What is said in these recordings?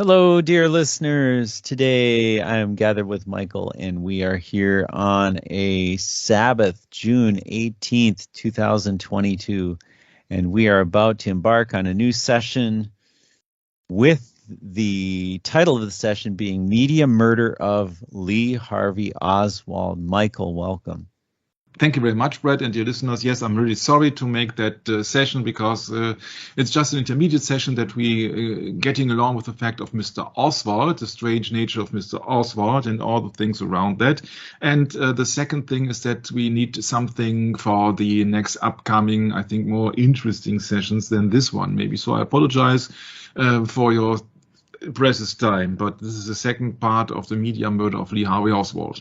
Hello, dear listeners. Today I am gathered with Michael, and we are here on a Sabbath, June 18th, 2022. And we are about to embark on a new session with the title of the session being Media Murder of Lee Harvey Oswald. Michael, welcome. Thank you very much, Brett, and dear listeners. Yes, I'm really sorry to make that session because it's just an intermediate session that we getting along with the fact of Mr. Oswald, the strange nature of Mr. Oswald and all the things around that. And the second thing is that we need something for the next upcoming, I think, more interesting sessions than this one, maybe. So I apologize for your precious time, but this is the second part of the media murder of Lee Harvey Oswald.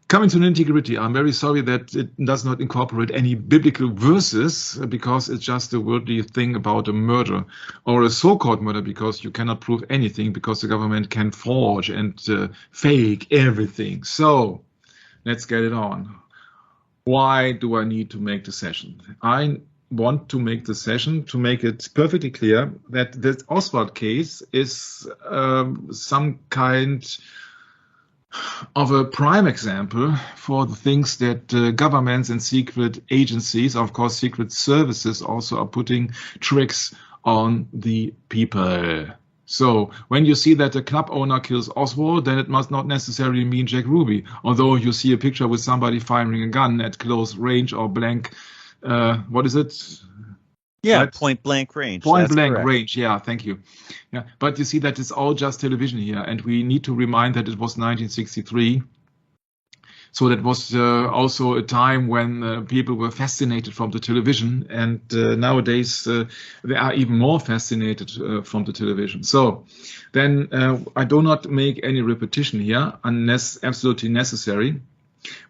Coming to nitty-gritty, I'm very sorry that it does not incorporate any biblical verses because it's just a worldly thing about a murder or a so-called murder because you cannot prove anything because the government can forge and fake everything. So let's get it on. Why do I need to make the session? I want to make the session to make it perfectly clear that this Oswald case is some kind of a prime example for the things that governments and secret agencies, of course secret services, also are putting tricks on the people. So when you see that a club owner kills Oswald, then it must not necessarily mean Jack Ruby. Although you see a picture with somebody firing a gun at close range or blank, what is it? Yeah, Right? point blank range. Point blank range, yeah, thank you. Yeah, but you see that it's all just television here, and we need to remind that it was 1963. So that was also a time when people were fascinated from the television, and nowadays they are even more fascinated from the television. So then I do not make any repetition here unless absolutely necessary.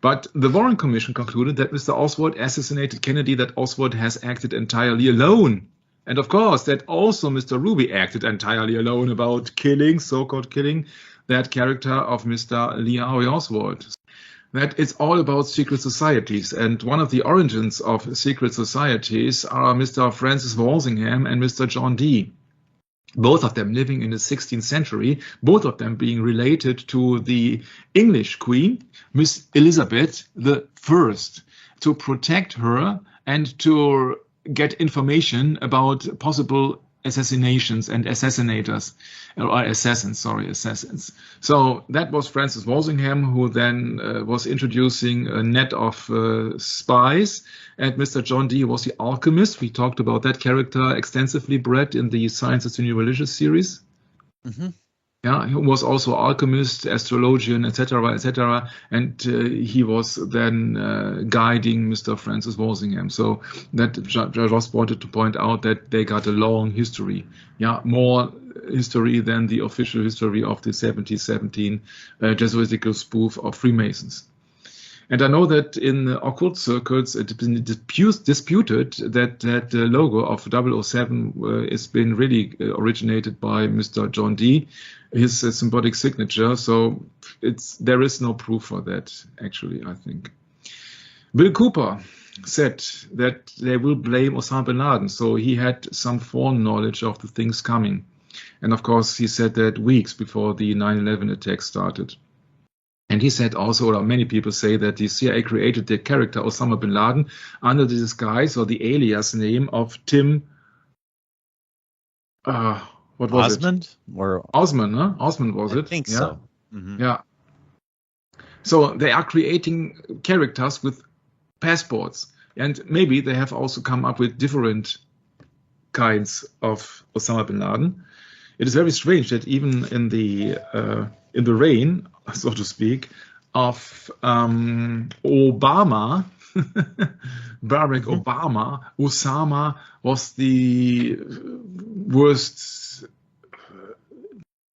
But the Warren Commission concluded that Mr. Oswald assassinated Kennedy, that Oswald has acted entirely alone. And of course, that also Mr. Ruby acted entirely alone about killing, so-called killing, that character of Mr. Lee Harvey Oswald. That it's all about secret societies. And one of the origins of secret societies are Mr. Francis Walsingham and Mr. John Dee. Both of them living in the 16th century, both of them being related to the English queen, Miss Elizabeth I, to protect her and to get information about possible assassinations and assassinators, or assassins. So that was Francis Walsingham, who then was introducing a net of spies. And Mr. John Dee was the alchemist. We talked about that character extensively, Brett, in the Science as the New Religious series. Mm-hmm. Yeah, he was also alchemist, astrologian, etc., and he was then guiding Mr. Francis Walsingham. So that just wanted to point out that they got a long history, yeah, more history than the official history of the 1717 Jesuitical spoof of Freemasons. And I know that in occult circles, it's been disputed that the logo of 007 has been really originated by Mr. John Dee, his symbolic signature. So there is no proof for that, actually, I think. Bill Cooper said that they will blame Osama bin Laden. So he had some foreknowledge of the things coming. And of course, he said that weeks before the 9/11 attack started. And he said also, or many people say, that the CIA created the character Osama bin Laden under the disguise or the alias name of Tim. What was Osmond? it? Or Osmond, huh? Osmond was it? I think so. Mm-hmm. Yeah. So they are creating characters with passports, and maybe they have also come up with different kinds of Osama bin Laden. It is very strange that even in the reign, so to speak, of Obama, Barack Obama, Osama was the worst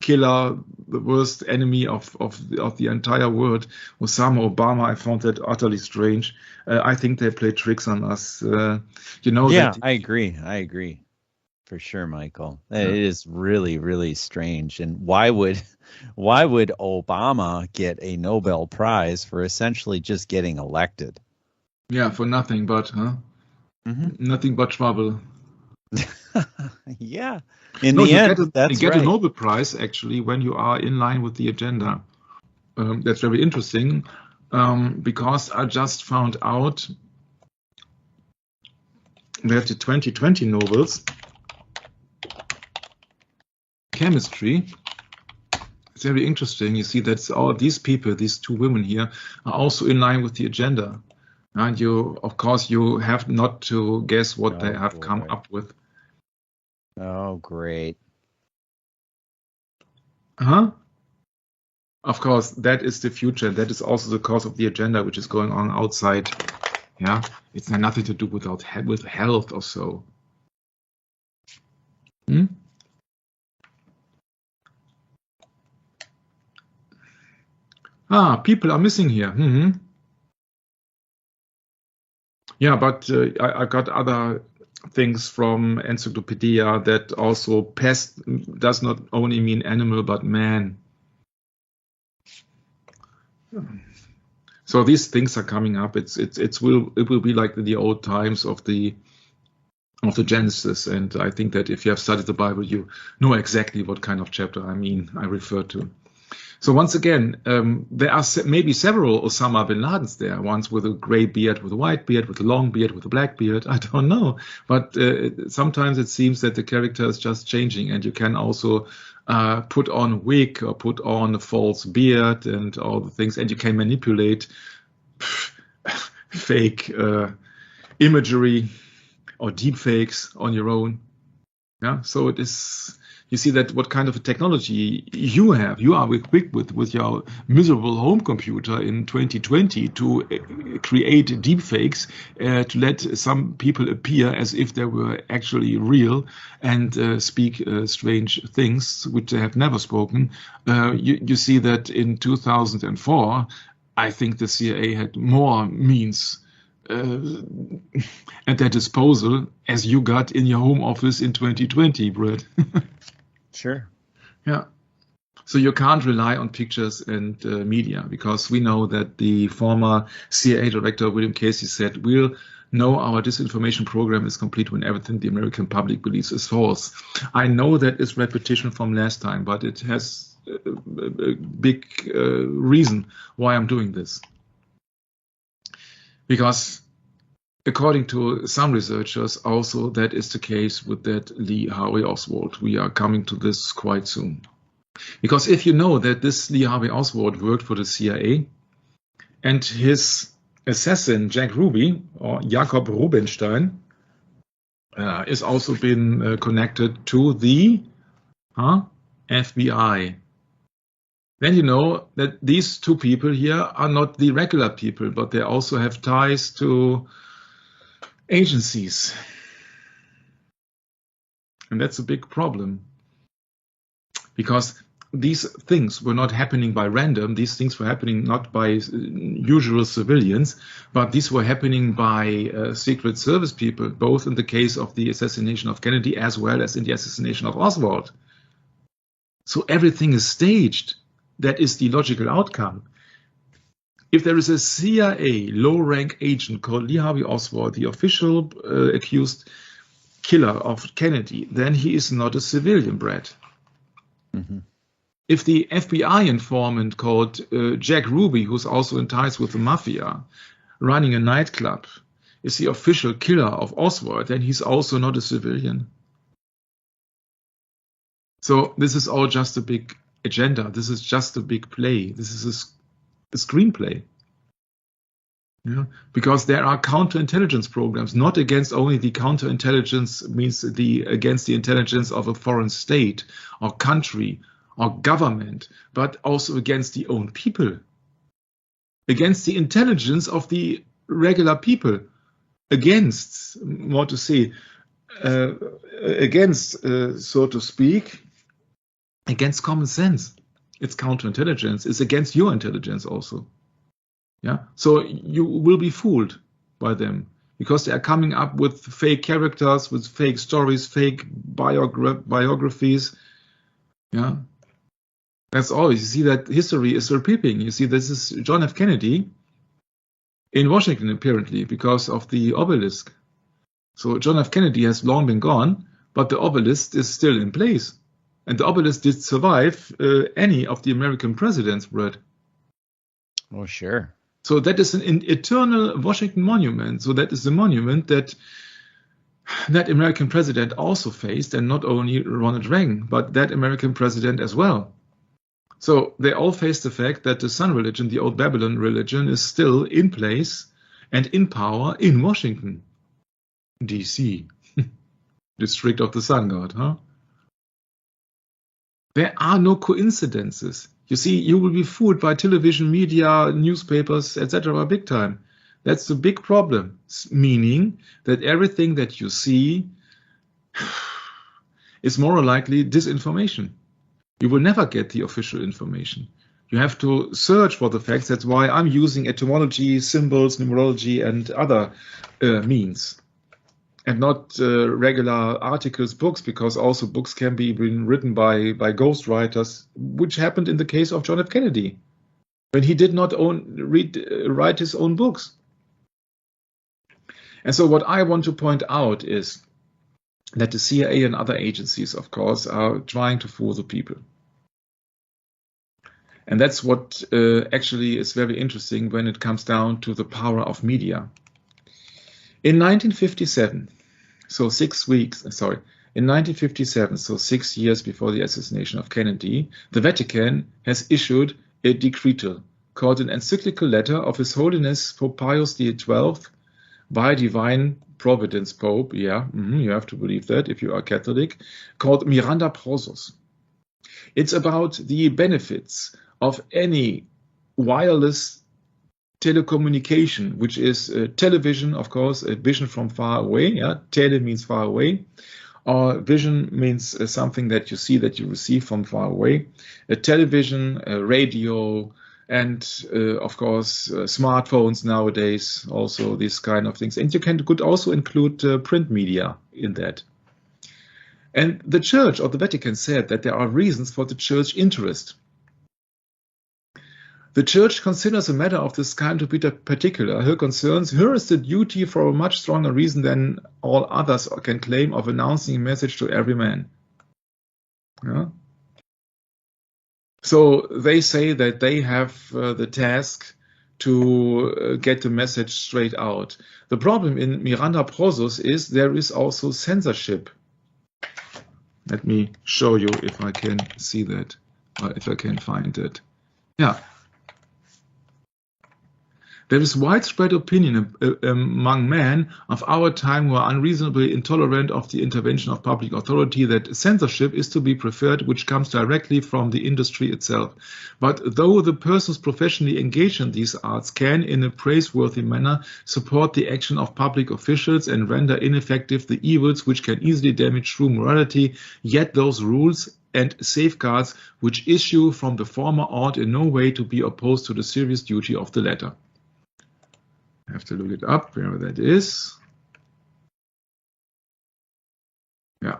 killer, the worst enemy of the entire world. Osama Obama, I found that utterly strange. I think they play tricks on us. Yeah, I agree. For sure, Michael. It is really, really strange. And why would Obama get a Nobel Prize for essentially just getting elected? Yeah, for nothing but, huh? Mm-hmm. Nothing but trouble. Yeah. In No, the you end, that's get a right. Nobel Prize actually when you are in line with the agenda. That's very interesting because I just found out that the 2020 Nobels chemistry, it's very interesting. You see that all these people, these two women here, are also in line with the agenda. And you, of course, you have not to guess what they have come up with. Oh, great. Of course, that is the future. That is also the cause of the agenda, which is going on outside. Yeah, it's nothing to do with health or so. People are missing here. Yeah, but I got other things from Encyclopedia that also pest does not only mean animal but man. So these things are coming up. It will be like the old times of the Genesis, and I think that if you have studied the Bible, you know exactly what kind of chapter I refer to. So once again, there are maybe several Osama bin Ladens there, ones with a gray beard, with a white beard, with a long beard, with a black beard. I don't know. But sometimes it seems that the character is just changing, and you can also put on a wig or put on a false beard and all the things, and you can manipulate fake imagery or deep fakes on your own. Yeah, so it is. You see that what kind of a technology you have. You are equipped with your miserable home computer in 2020 to create deepfakes, to let some people appear as if they were actually real and speak strange things which they have never spoken. You see that in 2004, I think the CIA had more means at their disposal as you got in your home office in 2020, Brett. Sure. Yeah. So you can't rely on pictures and media, because we know that the former CIA director, William Casey, said, we'll know our disinformation program is complete when everything the American public believes is false. I know that is repetition from last time, but it has a big reason why I'm doing this. Because according to some researchers, also that is the case with that Lee Harvey Oswald. We are coming to this quite soon. Because if you know that this Lee Harvey Oswald worked for the CIA and his assassin, Jack Ruby, or Jakob Rubenstein, is also been connected to the FBI, then you know that these two people here are not the regular people, but they also have ties to agencies. And that's a big problem, because these things were not happening by random. These things were happening not by usual civilians, but these were happening by Secret Service people, both in the case of the assassination of Kennedy as well as in the assassination of Oswald. So everything is staged. That is the logical outcome. If there is a CIA low-rank agent called Lee Harvey Oswald, the official accused killer of Kennedy, then he is not a civilian, Brett. Mm-hmm. If the FBI informant called Jack Ruby, who's also in ties with the mafia, running a nightclub, is the official killer of Oswald, then he's also not a civilian. So this is all just a big agenda. This is just a big play. This is a screenplay. Yeah, because there are counterintelligence programs, not against only the counterintelligence means against the intelligence of a foreign state or country or government, but also against the own people, against the intelligence of the regular people, against, more to say, against, so to speak, against common sense. It's counterintelligence. It's against your intelligence also. Yeah, so you will be fooled by them because they are coming up with fake characters, with fake stories, fake biographies. Yeah, that's all. You see that history is repeating. You see, this is John F. Kennedy in Washington, apparently, because of the obelisk. So John F. Kennedy has long been gone, but the obelisk is still in place. And the obelisk did survive any of the American presidents, Brett. Oh, sure. So that is an eternal Washington monument. So that is the monument that American president also faced, and not only Ronald Reagan, but that American president as well. So they all face the fact that the sun religion, the old Babylon religion, is still in place and in power in Washington, D.C., district of the sun god, huh? There are no coincidences. You see, you will be fooled by television, media, newspapers, etc. big time. That's the big problem, meaning that everything that you see is more likely disinformation. You will never get the official information. You have to search for the facts. That's why I'm using etymology, symbols, numerology, and other means, and not regular articles, books, because also books can be written by ghostwriters, which happened in the case of John F. Kennedy, when he did not write his own books. And so what I want to point out is that the CIA and other agencies, of course, are trying to fool the people. And that's what actually is very interesting when it comes down to the power of media. In 1957, so 1957, so 6 years before the assassination of Kennedy, the Vatican has issued a decretal called an encyclical letter of His Holiness Pope Pius XII by Divine Providence Pope, you have to believe that if you are Catholic, called Miranda Prosus. It's about the benefits of any wireless telecommunication, which is television, of course, a vision from far away. Tele means far away, or vision means something that you see, that you receive from far away. A television, a radio, and of course smartphones nowadays, also these kind of things. And you could also include print media in that. And the Church or the Vatican said that there are reasons for the Church interest. The Church considers a matter of this kind to be particular. Her concerns, here is the duty for a much stronger reason than all others can claim of announcing a message to every man. So they say that they have the task to get the message straight out. The problem in Miranda Prosus is there is also censorship. Let me show you if I can see that, or if I can find it. There is widespread opinion among men of our time who are unreasonably intolerant of the intervention of public authority that censorship is to be preferred, which comes directly from the industry itself. But though the persons professionally engaged in these arts can, in a praiseworthy manner, support the action of public officials and render ineffective the evils which can easily damage true morality, yet those rules and safeguards which issue from the former ought in no way to be opposed to the serious duty of the latter. I have to look it up, where that is.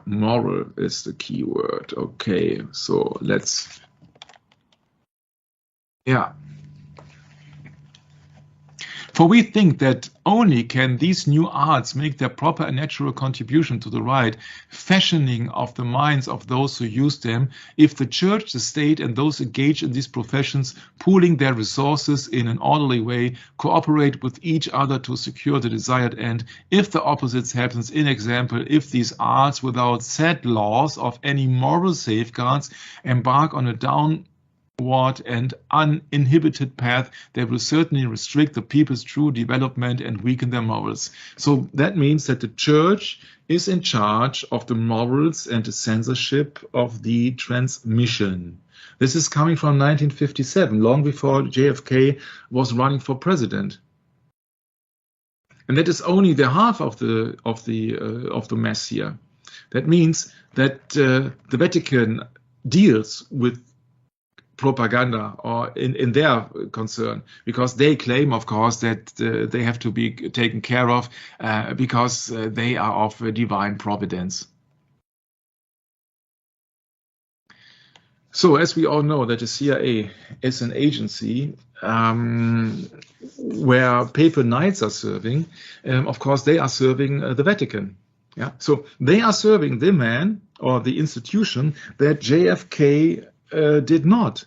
Moral is the key word. Okay, so let's, For we think that only can these new arts make their proper and natural contribution to the right fashioning of the minds of those who use them, if the Church, the State, and those engaged in these professions, pooling their resources in an orderly way, cooperate with each other to secure the desired end. If the opposite happens, in example, if these arts, without set laws of any moral safeguards, embark on a downward and uninhibited path, they will certainly restrict the people's true development and weaken their morals. So that means that the Church is in charge of the morals and the censorship of the transmission. This is coming from 1957, long before JFK was running for president. And that is only the half of the mess here. That means that the Vatican deals with propaganda, or in their concern, because they claim, of course, that they have to be taken care of because they are of divine providence. So as we all know that the CIA is an agency where papal knights are serving, of course they are serving the Vatican. Yeah, so they are serving the man or the institution that JFK did not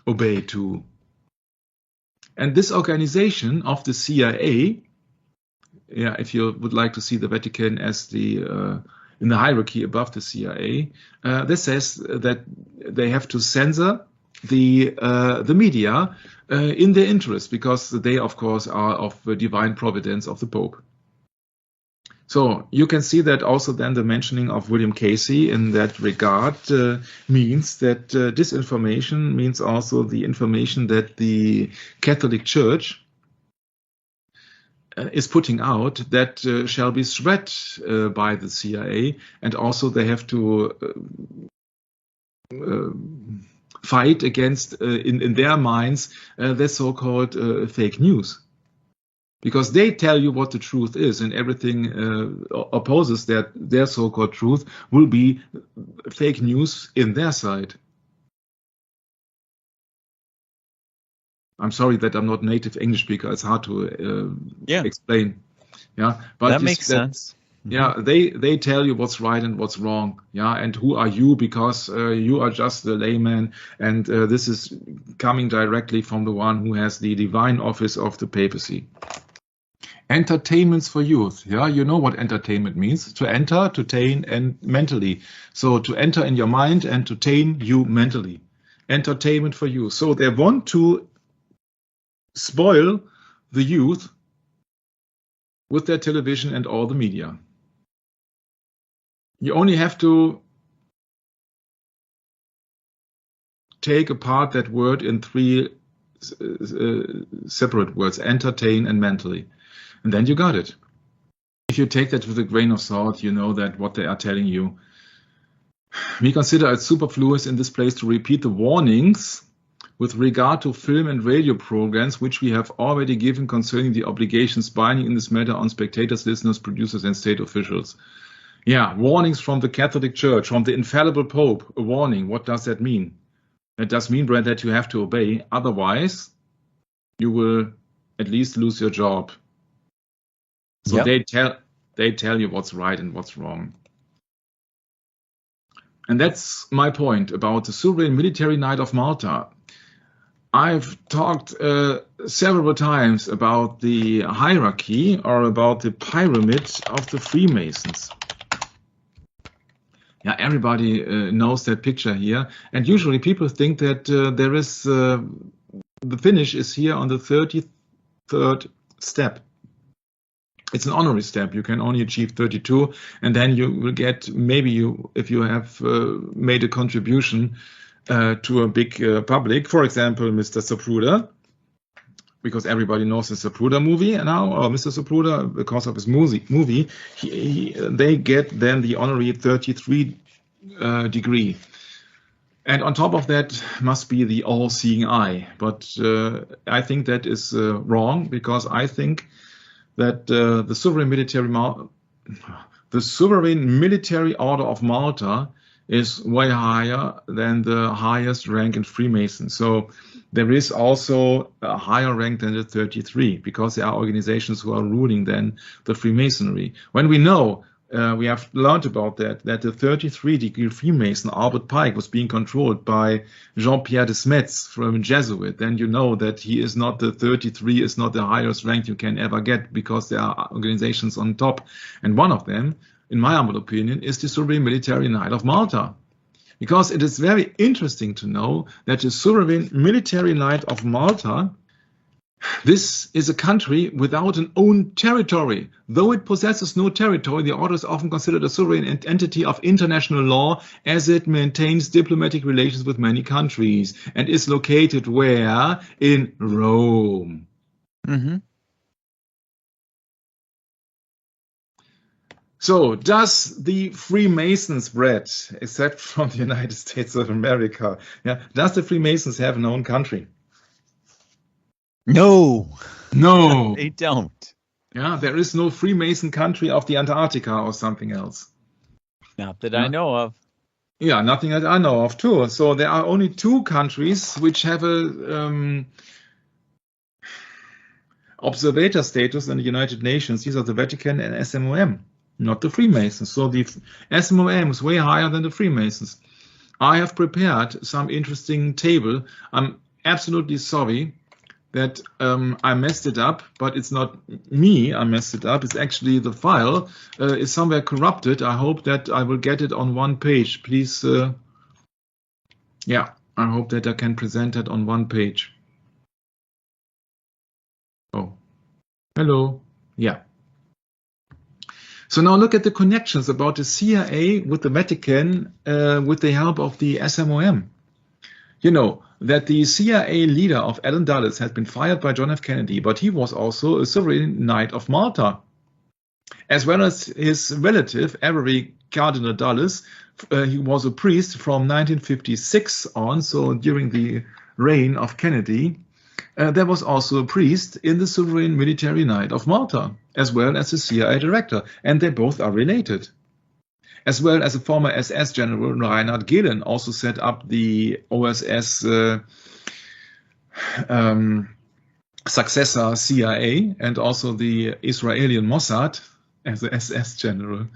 obey to. And this organization of the CIA, yeah, if you would like to see the Vatican as the in the hierarchy above the CIA, this says that they have to censor the media in their interest, because they, of course, are of the divine providence of the Pope. So you can see that also then the mentioning of William Casey in that regard means that disinformation means also the information that the Catholic Church is putting out that shall be spread by the CIA, and also they have to fight against, in their minds, the so-called fake news. Because they tell you what the truth is, and everything opposes their so-called truth will be fake news in their side. I'm sorry that I'm not a native English speaker. It's hard to explain. Yeah, but that makes sense. Yeah, they tell you what's right and what's wrong. Yeah, and who are you? Because you are just the layman, and this is coming directly from the one who has the divine office of the papacy. Entertainments for youth. Yeah, you know what entertainment means. To enter, to tame, and mentally. So to enter in your mind and to tame you mentally. Entertainment for youth. So they want to spoil the youth with their television and all the media. You only have to take apart that word in three separate words: entertain and mentally. And then you got it. If you take that with a grain of salt, you know that what they are telling you. We consider it superfluous in this place to repeat the warnings with regard to film and radio programs, which we have already given concerning the obligations binding in this matter on spectators, listeners, producers, and state officials. Yeah, warnings from the Catholic Church, from the infallible Pope. A warning. What does that mean? It does mean, Brad, that you have to obey. Otherwise, you will at least lose your job. So they tell you what's right and what's wrong. And that's my point about the Sovereign Military Knight of Malta. I've talked several times about the hierarchy or about the pyramid of the Freemasons. Yeah, everybody knows that picture here. And usually people think that there is, the finish is here on the 33rd step. It's an honorary step. You can only achieve 32, and then you will get, maybe if you have made a contribution to a big public, for example, Mr. Zapruder, because everybody knows the Zapruder movie now, or Mr. Zapruder, because of his movie, they get then the honorary 33 degree. And on top of that must be the all-seeing eye. But I think that is wrong, because I think that the Sovereign Military Order of Malta is way higher than the highest rank in Freemason. So there is also a higher rank than the 33, because there are organizations who are ruling then the Freemasonry. When we know, we have learned about that the 33-degree Freemason, Albert Pike, was being controlled by Jean-Pierre de Smetz from a Jesuit, then you know that he is not the 33, is not the highest rank you can ever get, because there are organizations on top. And one of them, in my humble opinion, is the Sovereign Military Knight of Malta. Because it is very interesting to know that the Sovereign Military Knight of Malta, this is a country without an own territory. Though it possesses no territory, the order is often considered a sovereign entity of international law, as it maintains diplomatic relations with many countries and is located where? In Rome. Mm-hmm. So, does the Freemasons, Brett, except from the United States of America, does the Freemasons have an own country? No, they don't. Yeah, there is no Freemason country of the Antarctica or something else. Not that I know of. Yeah, nothing that I know of too. So there are only two countries which have a observator status in the United Nations. These are the Vatican and SMOM. not the Freemasons. So the SMOM is way higher than the Freemasons. I have prepared some interesting table. I'm absolutely sorry that I messed it up, but it's not me I messed it up. It's actually the file is somewhere corrupted. I hope that I will get it on one page. Please, yeah, I hope that I can present it on one page. Oh, hello. Yeah. So now look at the connections about the CIA with the Vatican with the help of the SMOM. You know that the CIA leader of Allen Dulles had been fired by John F. Kennedy, but he was also a sovereign knight of Malta, as well as his relative, Avery Cardinal Dulles. He was a priest from 1956 on, so during the reign of Kennedy. There was also a priest in the Sovereign Military Knight of Malta, as well as the CIA director, and they both are related. As well as a former SS general, Reinhard Gehlen, also set up the OSS successor CIA, and also the Israeli Mossad as the SS general,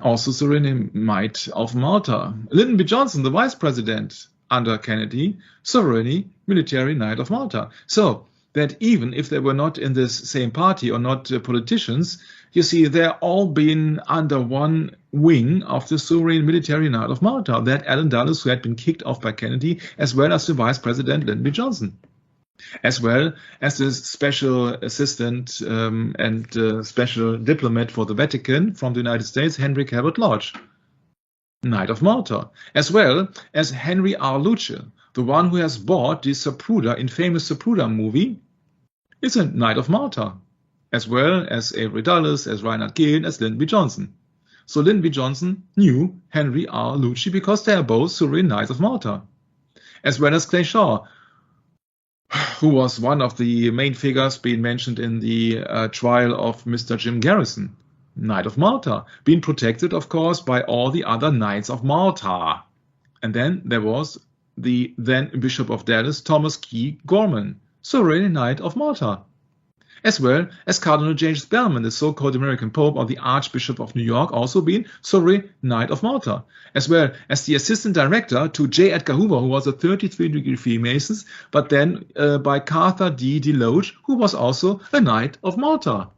also Sovereign Knight of Malta. Lyndon B. Johnson, the vice president under Kennedy, Sovereign Military Knight of Malta. So that even if they were not in this same party or not politicians, you see, they're all been under one wing of the Sovereign Military Knight of Malta, that Allen Dulles, who had been kicked off by Kennedy, as well as the Vice President Lyndon B. Johnson, as well as the special assistant and special diplomat for the Vatican from the United States, Henry Cabot Lodge, Knight of Malta, as well as Henry R. Luce, the one who has bought the Zapruder, infamous Zapruder movie, is a Knight of Malta, as well as Avery Dulles, as Reinhard Gehlen, as Lyndon B. Johnson. So Lyndon B. Johnson knew Henry R. Luce because they are both Sovereign Knights of Malta, as well as Clay Shaw, who was one of the main figures being mentioned in the trial of Mr. Jim Garrison, Knight of Malta, being protected, of course, by all the other Knights of Malta. And then there was the then Bishop of Dallas, Thomas Key Gorman, Sovereign Knight of Malta, as well as Cardinal James Bellman, the so-called American Pope, or the Archbishop of New York, also being Sovereign Knight of Malta, as well as the assistant director to J. Edgar Hoover, who was a 33-degree Freemason, but then by Cartha D. DeLoach, who was also a Knight of Malta.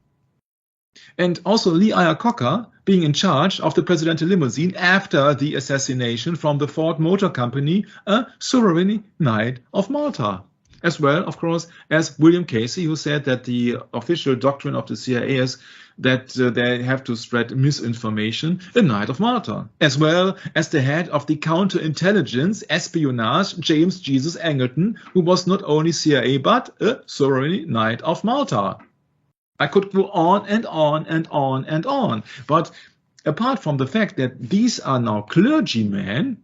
And also Lee Iacocca being in charge of the presidential limousine after the assassination from the Ford Motor Company, a Sovereign Knight of Malta. As well, of course, as William Casey, who said that the official doctrine of the CIA is that they have to spread misinformation, a Knight of Malta. As well as the head of the counterintelligence espionage, James Jesus Angleton, who was not only CIA but a Sovereign Knight of Malta. I could go on and on and on and on. But apart from the fact that these are now clergymen,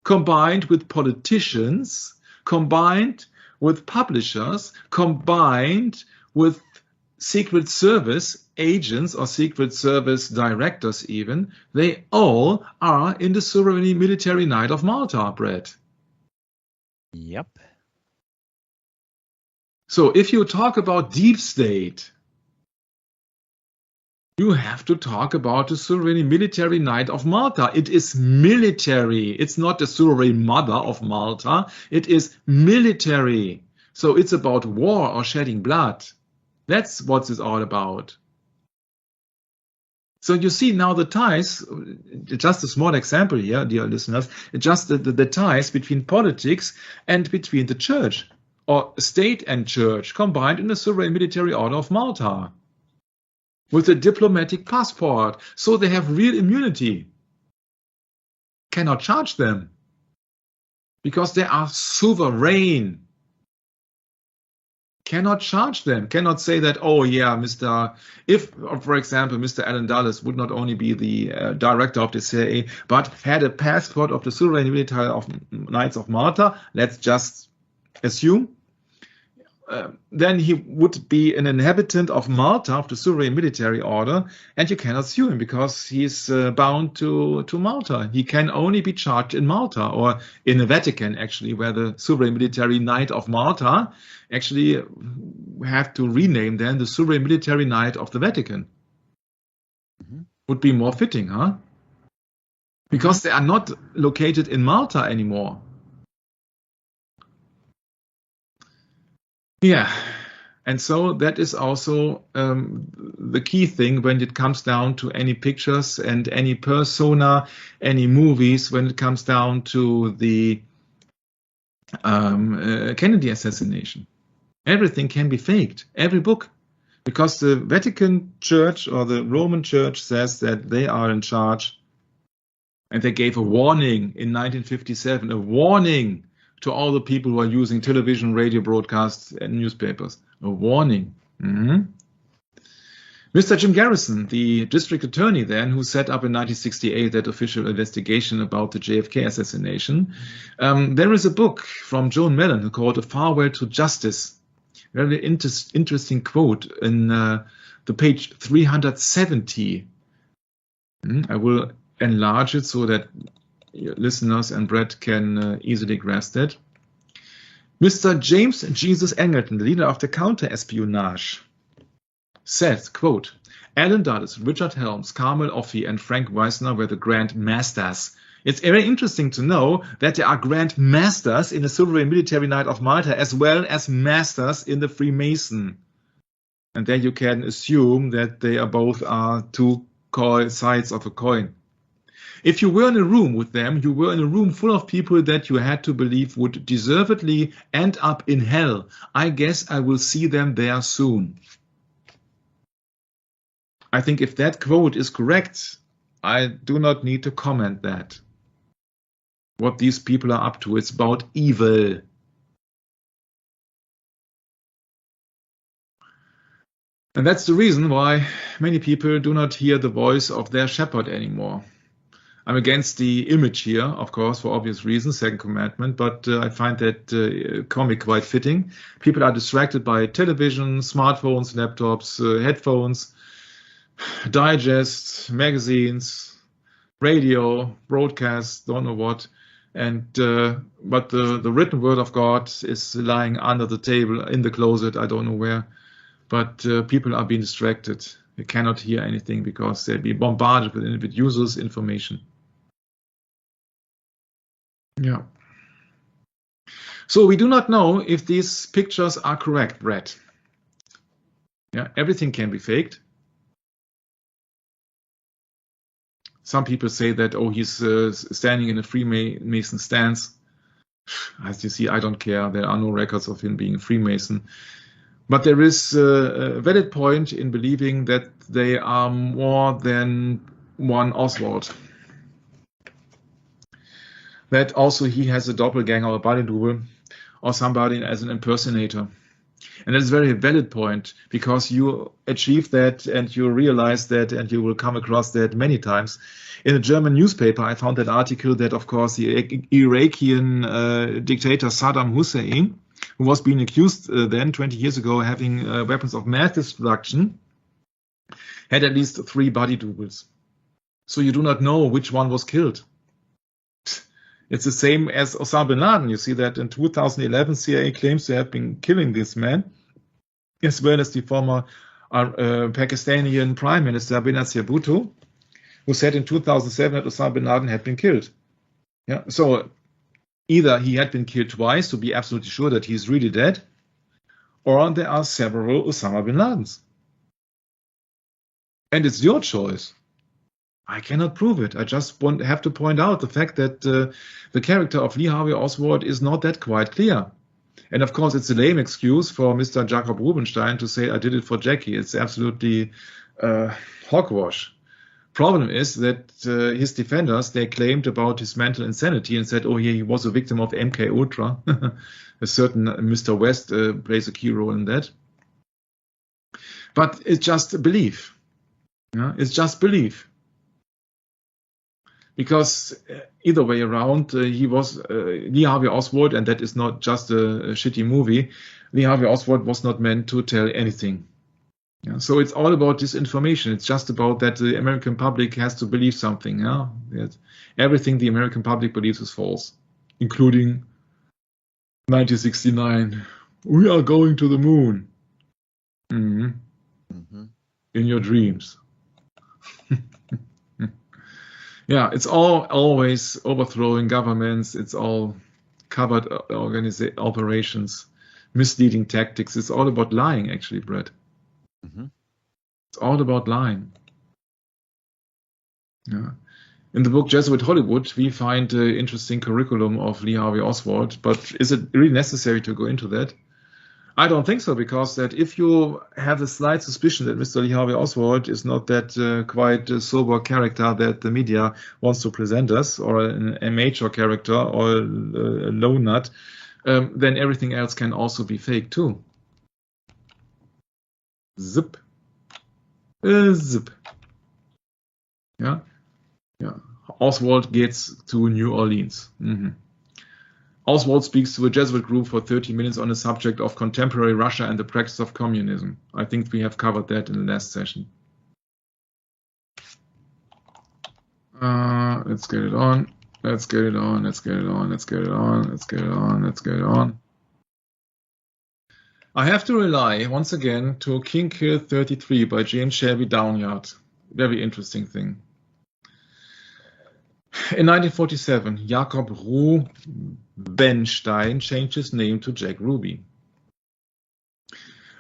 combined with politicians, combined with publishers, combined with Secret Service agents or Secret Service directors even, they all are in the Sovereign Military Knight of Malta, Brett. Yep. So if you talk about deep state, you have to talk about the Sovereign Military Knight of Malta. It is military. It's not the Sovereign Mother of Malta. It is military. So it's about war or shedding blood. That's what it's all about. So you see now the ties, just a small example here, dear listeners, just the ties between politics and between the church, or state and church, combined in the Sovereign Military Order of Malta, with a diplomatic passport, so they have real immunity. Cannot charge them, because they are sovereign. Cannot charge them, cannot say that, oh yeah, if, for example, Mr. Allen Dulles would not only be the director of the CIA, but had a passport of the Sovereign Military of Knights of Malta, let's just assume, then he would be an inhabitant of Malta, of the Sovereign Military Order, and you cannot sue him because he's bound to Malta. He can only be charged in Malta, or in the Vatican, actually, where the Sovereign Military Knight of Malta actually have to rename then the Sovereign Military Knight of the Vatican. would be more fitting, huh? Because they are not located in Malta anymore. Yeah. And so that is also the key thing when it comes down to any pictures and any persona, any movies, when it comes down to the Kennedy assassination. Everything can be faked, every book, because the Vatican Church or the Roman Church says that they are in charge. And they gave a warning in 1957, a warning to all the people who are using television, radio broadcasts, and newspapers. A warning. Mr. Jim Garrison, the district attorney then, who set up in 1968 that official investigation about the JFK assassination, there is a book from Joan Mellon called A Farewell to Justice. Very interesting quote in the page 370. I will enlarge it so that listeners and Brett can easily grasp it. Mr. James Jesus Angleton, the leader of the counter-espionage, says, quote, Alan Dulles, Richard Helms, Carmel Offey, and Frank Weisner were the Grand Masters. It's very interesting to know that there are Grand Masters in the Sovereign Military Knight of Malta as well as Masters in the Freemason. And then you can assume that they are both two sides of a coin. If you were in a room with them, you were in a room full of people that you had to believe would deservedly end up in hell. I guess I will see them there soon. I think if that quote is correct, I do not need to comment that. What these people are up to, it's about evil. And that's the reason why many people do not hear the voice of their shepherd anymore. I'm against the image here, of course, for obvious reasons, second commandment, but I find that comic quite fitting. People are distracted by television, smartphones, laptops, headphones, digests, magazines, radio, broadcasts, don't know what. And but the written word of God is lying under the table, in the closet, I don't know where. But people are being distracted. They cannot hear anything because they'll be bombarded with useless information. Yeah. So we do not know if these pictures are correct, Brett. Yeah, everything can be faked. Some people say that, oh, he's standing in a Freemason stance. As you see, I don't care. There are no records of him being a Freemason. But there is a valid point in believing that they are more than one Oswald. That also he has a doppelganger or a body double or somebody as an impersonator. And that's a very valid point because you achieve that and you realize that and you will come across that many times. In a German newspaper, I found that article that, of course, the Iraqian dictator Saddam Hussein, who was being accused then 20 years ago having weapons of mass destruction, had at least 3 body doubles. So you do not know which one was killed. It's the same as Osama bin Laden. You see that in 2011, CIA claims to have been killing this man, as well as the former Pakistani Prime Minister Benazir Bhutto, who said in 2007 that Osama bin Laden had been killed. Yeah, so either he had been killed twice to be absolutely sure that he's really dead, or there are several Osama bin Ladens. And it's your choice. I cannot prove it. I just have to point out the fact that the character of Lee Harvey Oswald is not that quite clear. And of course, it's a lame excuse for Mr. Jacob Rubenstein to say, I did it for Jackie. It's absolutely hogwash. Problem is that his defenders, they claimed about his mental insanity and said, oh, yeah, he was a victim of MK Ultra. A certain Mr. West plays a key role in that. But it's just belief. Yeah? It's just belief. Because either way around, he was Lee Harvey Oswald, and that is not just a shitty movie. Lee Harvey Oswald was not meant to tell anything. Yeah, so it's all about disinformation. It's just about that the American public has to believe something. Yeah? That everything the American public believes is false, including 1969. We are going to the moon. In your dreams. Yeah, it's all always overthrowing governments. It's all covered operations, misleading tactics. It's all about lying, actually, Brett. Mm-hmm. It's all about lying. Yeah. In the book Jesuit Hollywood, we find the interesting curriculum of Lee Harvey Oswald, but is it really necessary to go into that? I don't think so, because that if you have a slight suspicion that Mr. Lee Harvey Oswald is not that quite sober character that the media wants to present us, or a mature character, or a low nut, then everything else can also be fake too. Zip. Zip. Yeah. Yeah. Oswald gets to New Orleans. Mm-hmm. Oswald speaks to a Jesuit group for 30 minutes on the subject of contemporary Russia and the practice of communism. I think we have covered that in the last session. Let's get it on. Let's get it on. Let's get it on. Let's get it on. Let's get it on. Let's get it on. I have to rely once again to King Kill 33 by James Shelby Downyard. Very interesting thing. In 1947, Jakob Rubenstein changed his name to Jack Ruby.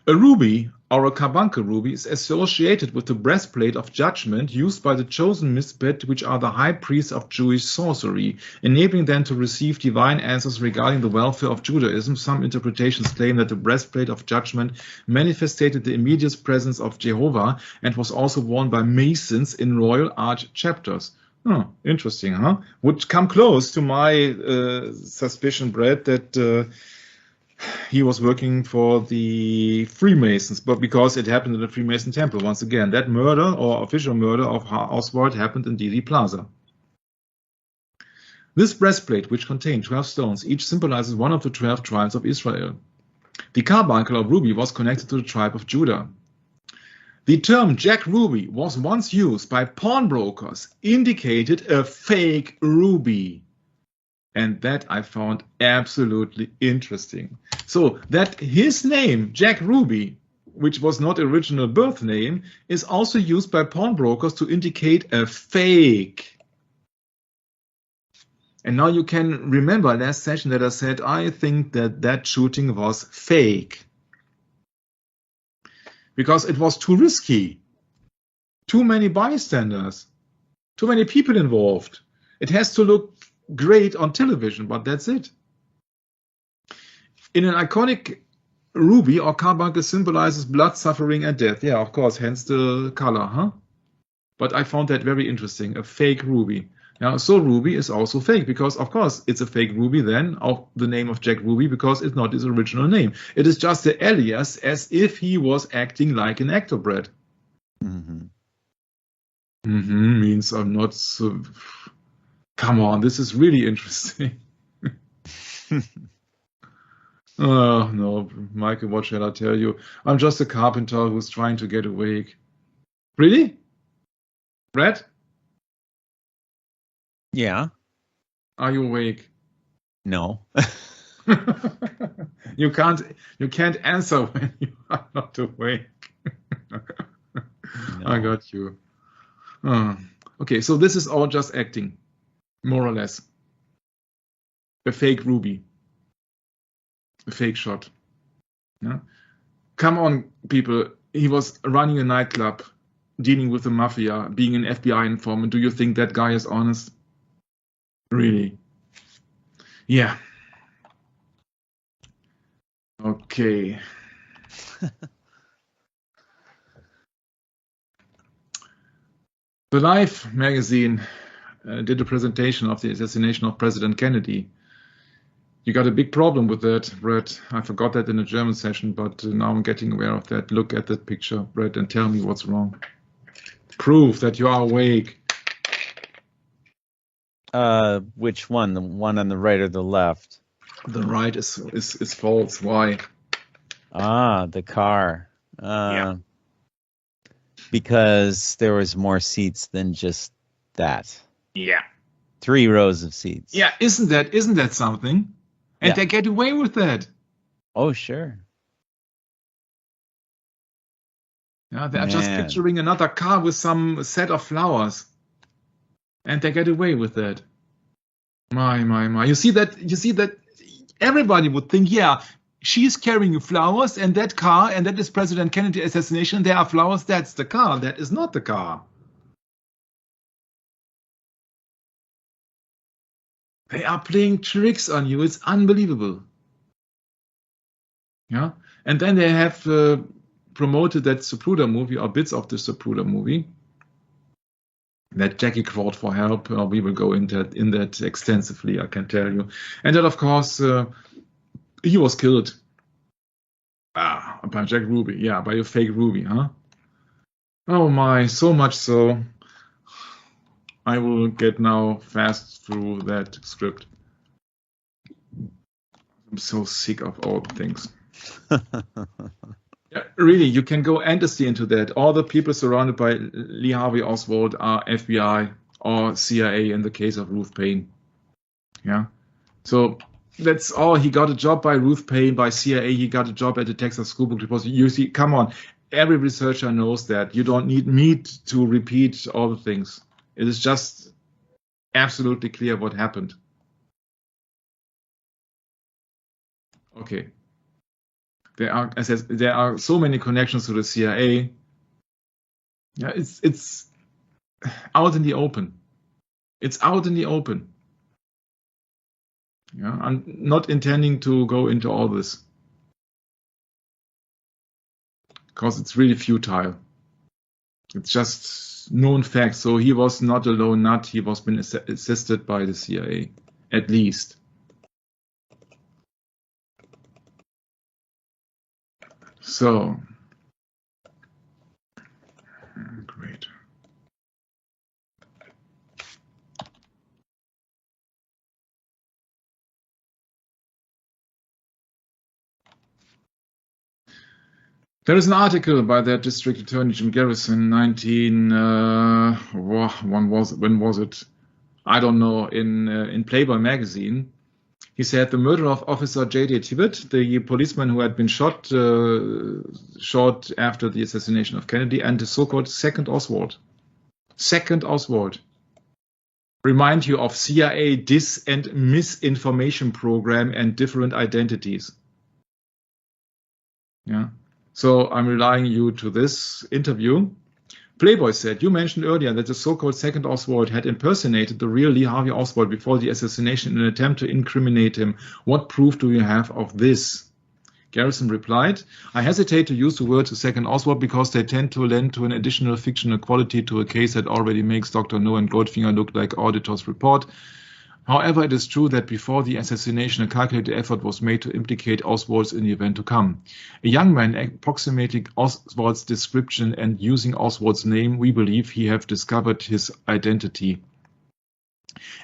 A ruby, or a carbuncle ruby, is associated with the breastplate of judgment used by the chosen misbet, which are the high priests of Jewish sorcery, enabling them to receive divine answers regarding the welfare of Judaism. Some interpretations claim that the breastplate of judgment manifested the immediate presence of Jehovah and was also worn by Masons in royal arch chapters. Oh, interesting, huh? Would come close to my suspicion, Brett, that he was working for the Freemasons, but because it happened in the Freemason temple. Once again, that murder or official murder of Oswald happened in Dealey Plaza. This breastplate, which contained 12 stones, each symbolizes one of the 12 tribes of Israel. The carbuncle or ruby was connected to the tribe of Judah. The term Jack Ruby was once used by pawnbrokers, indicated a fake ruby. And that I found absolutely interesting. So that his name, Jack Ruby, which was not original birth name, is also used by pawnbrokers to indicate a fake. And now you can remember last session that I said I think that shooting was fake. Because it was too risky. Too many bystanders. Too many people involved. It has to look great on television, but that's it. In an iconic ruby or carbuncle symbolizes blood, suffering, and death. Yeah, of course, hence the color, huh? But I found that very interesting, a fake ruby. Now, so ruby is also fake because, of course, it's a fake ruby then, of the name of Jack Ruby, because it's not his original name. It is just the alias, as if he was acting like an actor, Brett. Mm-hmm. Mm-hmm means I'm not so... Come on, this is really interesting. Oh, no, Michael, what shall I tell you? I'm just a carpenter who's trying to get awake. Really? Brett? Yeah. Are you awake? No. You can't answer when you are not awake. No. I got you. Okay, so this is all just acting, more or less. A fake ruby. A fake shot. Yeah? Come on, people. He was running a nightclub, dealing with the mafia, being an FBI informant. Do you think that guy is honest? Really? Yeah. Okay. The Life magazine did a presentation of the assassination of President Kennedy. You got a big problem with that, Brett. I forgot that in a German session, but now I'm getting aware of that. Look at that picture, Brett, and tell me what's wrong. Prove that you are awake. Which one? The one on the right or the left? The right is false. Why? Ah, the car. Yeah. Because there was more seats than just that. Yeah. 3 rows of seats. Yeah, isn't that something? And Yeah. they get away with that. Oh, sure. Yeah, they're just picturing another car with some set of flowers. And they get away with that. My. You see that everybody would think, yeah, she's carrying flowers and that car, and that is President Kennedy assassination. There are flowers. That's the car. That is not the car. They are playing tricks on you. It's unbelievable. Yeah. And then they have promoted that Zapruder movie, or bits of the Zapruder movie, that Jackie crawled for help. We will go into that extensively, I can tell you. And then, of course, he was killed. By Jack Ruby. Yeah, by a fake Ruby, huh? Oh my, so much so. I will get now fast through that script. I'm so sick of all things. Yeah, really, you can go endlessly into that. All the people surrounded by Lee Harvey Oswald are FBI or CIA in the case of Ruth Paine. Yeah. So that's all. He got a job by Ruth Paine, by CIA. He got a job at the Texas School Book Depository. You see, come on. Every researcher knows that. You don't need me to repeat all the things. It is just absolutely clear what happened. Okay. There are so many connections to the CIA. Yeah, it's out in the open. It's out in the open. Yeah, I'm not intending to go into all this because it's really futile. It's just known facts. So he was not a lone nut. He was been assisted by the CIA, at least. So, great. There is an article by that district attorney Jim Garrison, when was it? I don't know. In Playboy magazine, he said the murder of Officer J.D. Tibbet, the policeman who had been shot after the assassination of Kennedy, and the so-called Second Oswald. Second Oswald. Remind you of CIA dis- and misinformation program and different identities. Yeah. So I'm relying you to this interview. Playboy said, you mentioned earlier that the so-called Second Oswald had impersonated the real Lee Harvey Oswald before the assassination in an attempt to incriminate him. What proof do you have of this? Garrison replied, I hesitate to use the words the Second Oswald because they tend to lend to an additional fictional quality to a case that already makes Dr. No and Goldfinger look like auditors report. However, it is true that before the assassination, a calculated effort was made to implicate Oswald in the event to come. A young man approximating Oswald's description and using Oswald's name, we believe he have discovered his identity.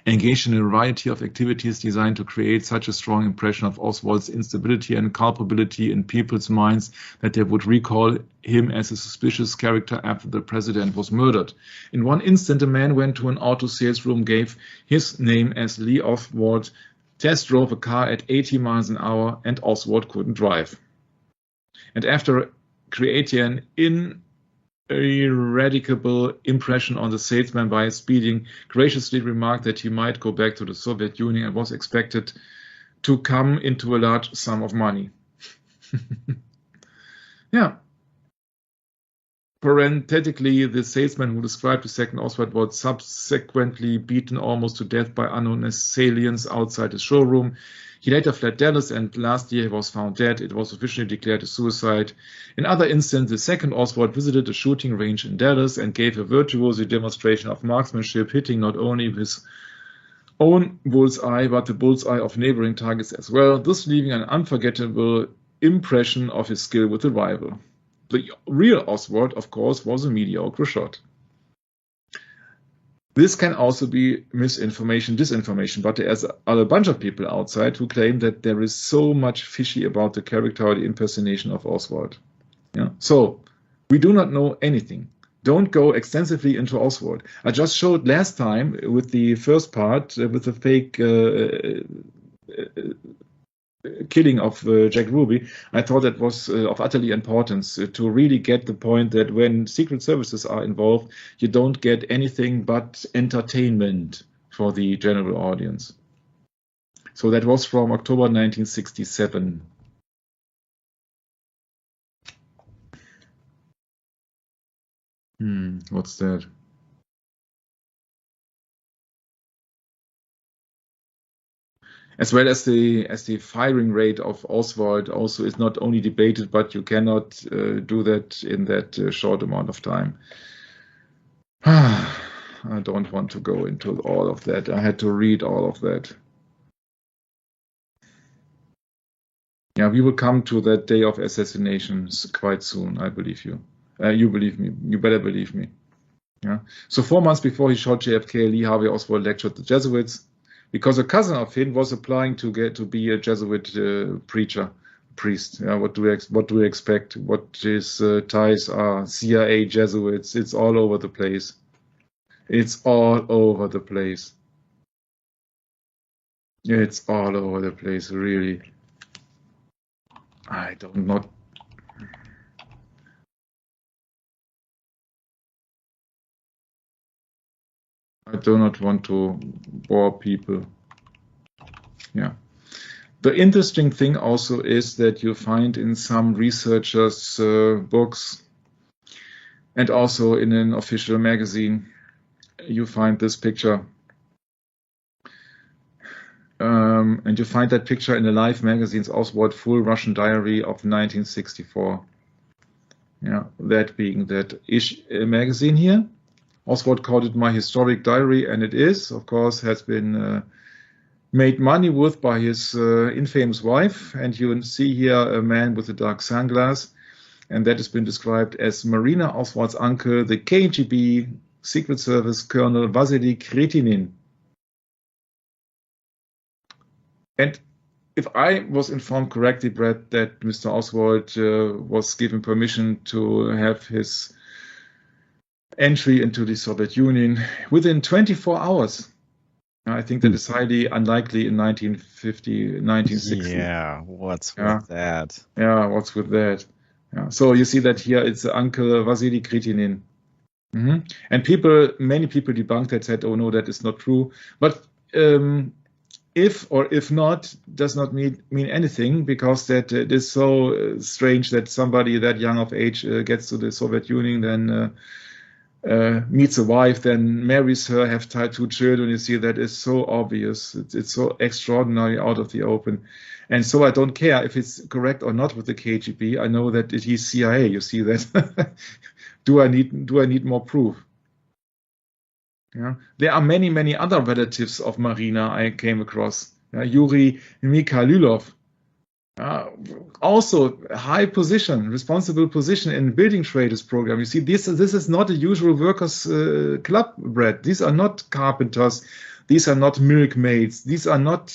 Engaged in a variety of activities designed to create such a strong impression of Oswald's instability and culpability in people's minds that they would recall him as a suspicious character after the president was murdered. In one instant, a man went to an auto sales room, gave his name as Lee Oswald, test drove a car at 80 miles an hour, and Oswald couldn't drive. And after creating an ineradicable impression on the salesman by speeding, graciously remarked that he might go back to the Soviet Union and was expected to come into a large sum of money. Yeah. Parenthetically, the salesman who described the Second Oswald was subsequently beaten almost to death by unknown assailants outside his showroom. He later fled Dallas, and last year he was found dead. It was officially declared a suicide. In other instances, the Second Oswald visited a shooting range in Dallas and gave a virtuoso demonstration of marksmanship, hitting not only his own bullseye, but the bullseye of neighboring targets as well, thus leaving an unforgettable impression of his skill with the rifle. The real Oswald, of course, was a mediocre shot. This can also be misinformation, disinformation, but there are a bunch of people outside who claim that there is so much fishy about the character or the impersonation of Oswald. Yeah? So, we do not know anything. Don't go extensively into Oswald. I just showed last time with the first part, with the fake killing of Jack Ruby, I thought that was of utterly importance to really get the point that when secret services are involved, you don't get anything but entertainment for the general audience. So that was from October 1967. What's that? As well as the firing rate of Oswald also is not only debated, but you cannot do that in that short amount of time. I don't want to go into all of that. I had to read all of that. Yeah, we will come to that day of assassinations quite soon, I believe you. You believe me. You better believe me. Yeah. So 4 months before he shot JFK, Lee Harvey Oswald lectured the Jesuits because a cousin of him was applying to get to be a Jesuit priest. Yeah, what do we expect? What his ties are? CIA, Jesuits. It's all over the place. It's all over the place. It's all over the place, really. I do not want to bore people. Yeah. The interesting thing also is that you find in some researchers' books and also in an official magazine, you find this picture. And you find that picture in the Life magazine's Oswald Full Russian Diary of 1964. Yeah, that being that magazine here. Oswald called it my historic diary, and it is, of course, has been made money with by his infamous wife. And you see here a man with a dark sunglass, and that has been described as Marina Oswald's uncle, the KGB Secret Service Colonel Vasily Kretinin. And if I was informed correctly, Brett, that Mr. Oswald was given permission to have his entry into the Soviet Union within 24 hours. I think that is highly unlikely in 1950, 1960. Yeah, what's with that? Yeah, what's with that? Yeah. So you see that here it's Uncle Vasily Kretinin. And many people debunked that, said, oh no, that is not true. But if or if not does not mean anything, because that it is so strange that somebody that young of age gets to the Soviet Union, then meets a wife, then marries her, have 2 children. You see, that is so obvious. It's so extraordinary out of the open. And so I don't care if it's correct or not with the KGB. I know that it is CIA. You see that. Do I need more proof? Yeah. There are many other relatives of Marina I came across. Yuri Mikhailov. Also high position, responsible position in building traders program. You see, this is not a usual workers club, Brett. These are not carpenters. These are not milkmaids. These are not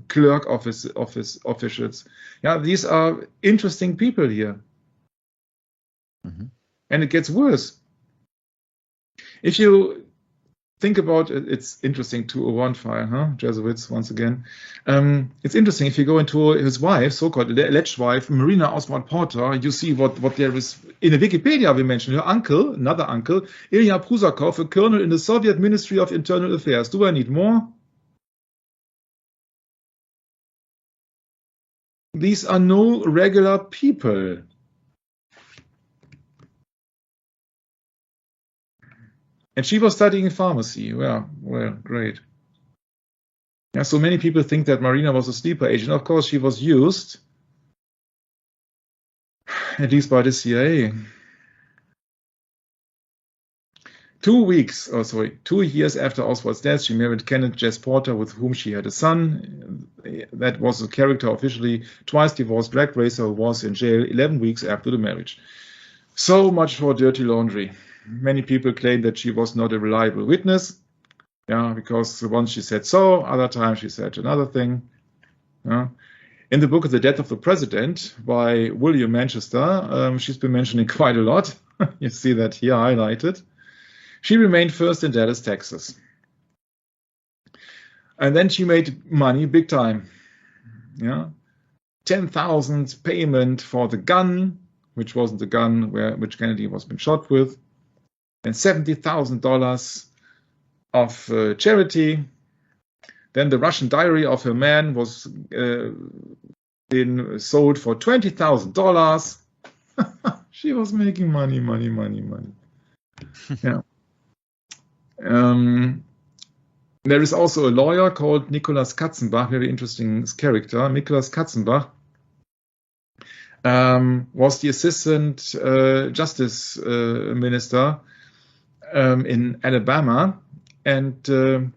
clerk office officials. Yeah, these are interesting people here. And it gets worse. If you think about it, it's interesting, 201 file, Jesuits, once again. It's interesting, if you go into his wife, so-called alleged wife, Marina Oswald Porter, you see what there is. In the Wikipedia, we mentioned her uncle, another uncle, Ilya Prusakov, a colonel in the Soviet Ministry of Internal Affairs. Do I need more? These are no regular people. And she was studying pharmacy. Well, great. Yeah, so many people think that Marina was a sleeper agent. Of course, she was used, at least by the CIA. 2 years after Oswald's death, she married Kenneth Jess Porter, with whom she had a son. That was a character officially twice divorced drag racer who was in jail 11 weeks after the marriage. So much for dirty laundry. Many people claim that she was not a reliable witness, because once she said so, other times she said another thing. In the book The Death of the President by William Manchester, she's been mentioning quite a lot. You see that here highlighted. She remained first in Dallas, Texas. And then she made money big time. Yeah, 10,000 payment for the gun, which wasn't the gun which Kennedy was been shot with, and $70,000 of charity. Then the Russian diary of her man was been sold for $20,000. She was making money. Yeah. There is also a lawyer called Nicholas Katzenbach, very interesting character. Nicholas Katzenbach was the assistant justice minister in Alabama, and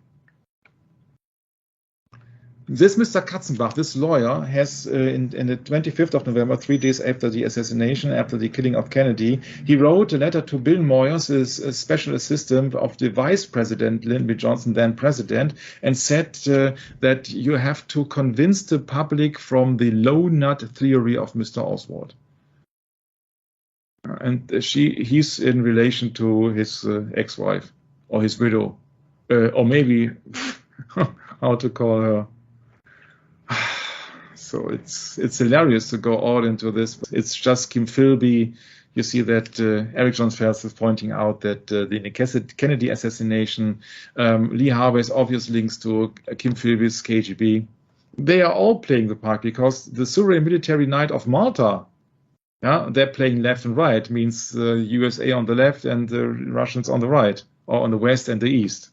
this Mr. Katzenbach, this lawyer, has in the 25th of November, 3 days after the assassination, after the killing of Kennedy, he wrote a letter to Bill Moyers, his special assistant of the vice president, Lyndon B. Johnson, then president, and said that you have to convince the public from the low nut theory of Mr. Oswald. And he's in relation to his ex-wife or his widow, or maybe how to call her. So it's hilarious to go all into this. It's just Kim Philby. You see that Eric John Fels is pointing out that the Kennedy assassination, Lee Harvey's obvious links to Kim Philby's KGB. They are all playing the part because the Surrey Military Night of Malta, yeah, they're playing left and right, means the USA on the left and the Russians on the right, or on the west and the east.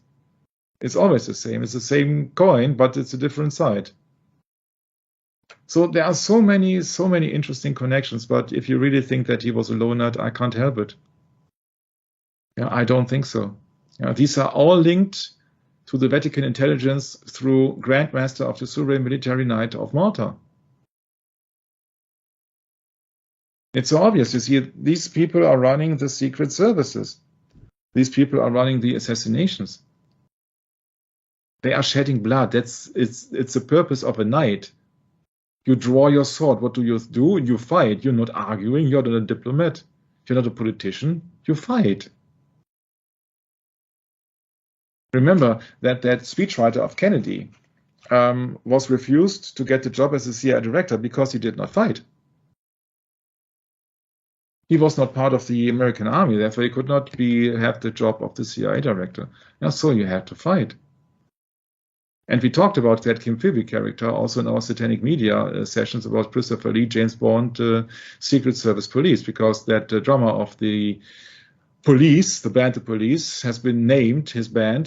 It's always the same. It's the same coin, but it's a different side. So there are so many interesting connections, but if you really think that he was a low nut, I can't help it. Yeah, I don't think so. Yeah, these are all linked to the Vatican intelligence through Grandmaster of the Surrey Military Knight of Malta. It's so obvious. You see, these people are running the secret services. These people are running the assassinations. They are shedding blood. It's the purpose of a knight. You draw your sword. What do? You fight. You're not arguing. You're not a diplomat. You're not a politician. You fight. Remember that speechwriter of Kennedy was refused to get the job as a CIA director because he did not fight. He was not part of the American army, therefore he could not have the job of the CIA director. Yeah, so you had to fight. And we talked about that Kim Philby character also in our Satanic Media sessions about Christopher Lee, James Bond, Secret Service Police, because that drummer of the Police, the band The Police, has been named, his band,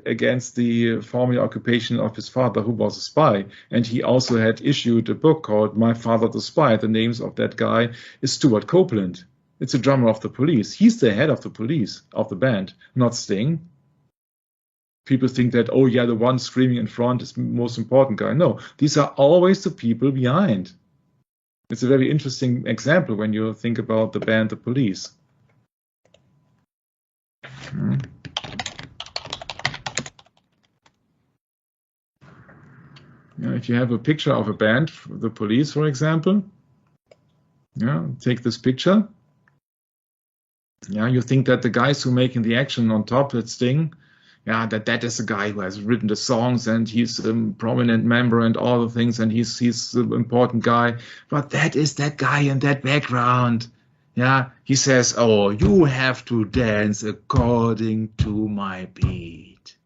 against the former occupation of his father, who was a spy. And he also had issued a book called My Father the Spy. The names of that guy is Stuart Copeland. It's a drummer of the Police. He's the head of the Police, of the band, not Sting. People think that, oh yeah, the one screaming in front is the most important guy. No, these are always the people behind. It's a very interesting example when you think about the band The Police. Yeah, if you have a picture of a band, The Police, for example, yeah, take this picture. Yeah, you think that the guys who are making the action on top, that Sting, yeah, that is the guy who has written the songs and he's a prominent member and all the things and he's the important guy. But that is that guy in that background. Yeah, he says, oh, you have to dance according to my beat.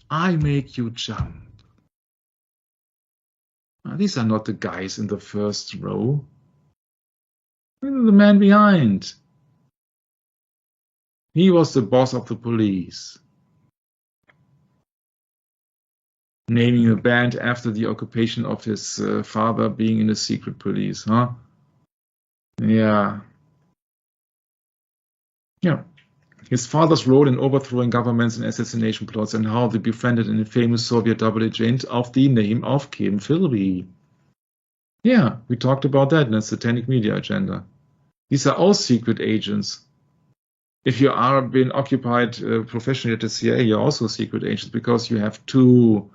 I make you jump. Now, these are not the guys in the first row. These are the man behind. He was the boss of the police. Naming a band after the occupation of his father being in the secret police, huh? Yeah. Yeah. His father's role in overthrowing governments and assassination plots and how they befriended in a famous Soviet double agent of the name of Kim Philby. Yeah, we talked about that in the Satanic Media agenda. These are all secret agents. If you are being occupied professionally at the CIA, you're also a secret agent because you have to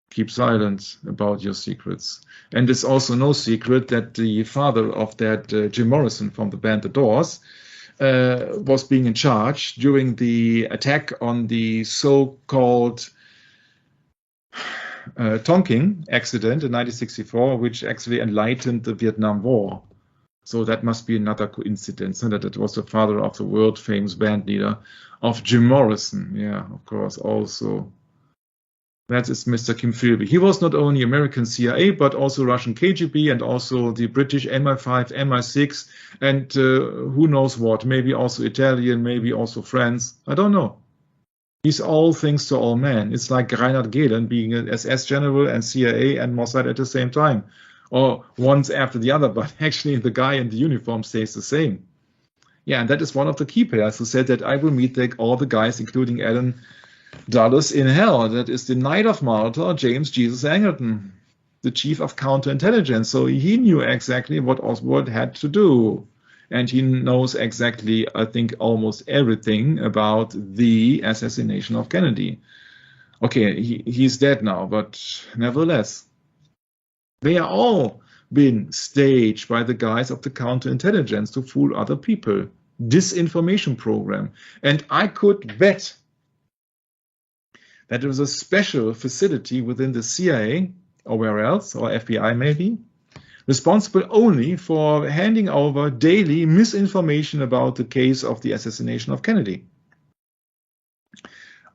keep silent about your secrets. And it's also no secret that the father of that Jim Morrison from the band The Doors was being in charge during the attack on the so-called Tonkin accident in 1964, which actually enlightened the Vietnam War. So that must be another coincidence, and that it was the father of the world famous band leader of Jim Morrison. Yeah, of course, also. That is Mr. Kim Philby. He was not only American CIA, but also Russian KGB and also the British MI5, MI6, and who knows what, maybe also Italian, maybe also France. I don't know. He's all things to all men. It's like Reinhard Gehlen being an SS general and CIA and Mossad at the same time, or once after the other, but actually the guy in the uniform stays the same. Yeah, and that is one of the key players who said that I will meet all the guys, including Alan Dulles, in hell. That is the Knight of Malta, James Jesus Angleton, the chief of counterintelligence. So he knew exactly what Oswald had to do. And he knows exactly, I think, almost everything about the assassination of Kennedy. Okay, he's dead now, but nevertheless, they are all been staged by the guys of the counterintelligence to fool other people. Disinformation program. And I could bet that there was a special facility within the CIA, or where else, or FBI maybe, responsible only for handing over daily misinformation about the case of the assassination of Kennedy.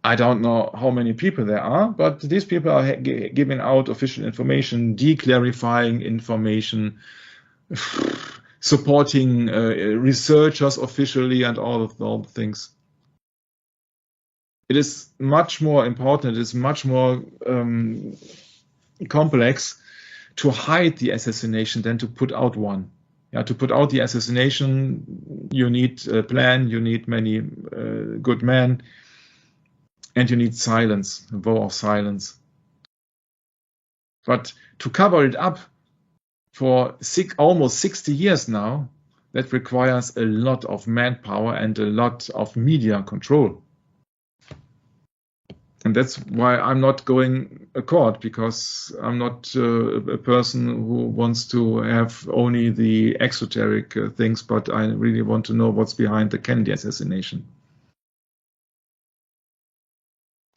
I don't know how many people there are, but these people are giving out official information, declarifying information, supporting researchers officially, and all the things. It is much more important, it is much more complex to hide the assassination than to put out one. Yeah, to put out the assassination, you need a plan, you need many good men, and you need silence, a vow of silence. But to cover it up for almost 60 years now, that requires a lot of manpower and a lot of media control. And that's why I'm not going a court, because I'm not a person who wants to have only the exoteric things, but I really want to know what's behind the Kennedy assassination.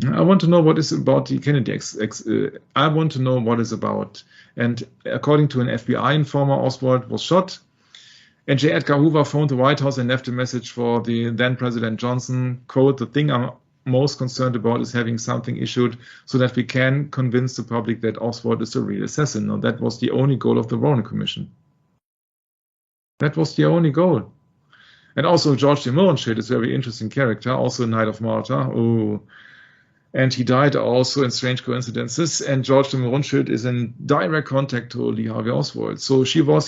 I want to know what is about the Kennedy. I want to know what is about. And according to an FBI informer, Oswald was shot. And J. Edgar Hoover phoned the White House and left a message for the then President Johnson. Quote, "The thing I'm most concerned about is having something issued so that we can convince the public that Oswald is the real assassin." Now, that was the only goal of the Warren Commission. That was the only goal. And also George de Mohrenschildt is a very interesting character, also a Knight of Malta. Oh, and he died also in strange coincidences. And George de Mohrenschildt is in direct contact to Lee Harvey Oswald. So he was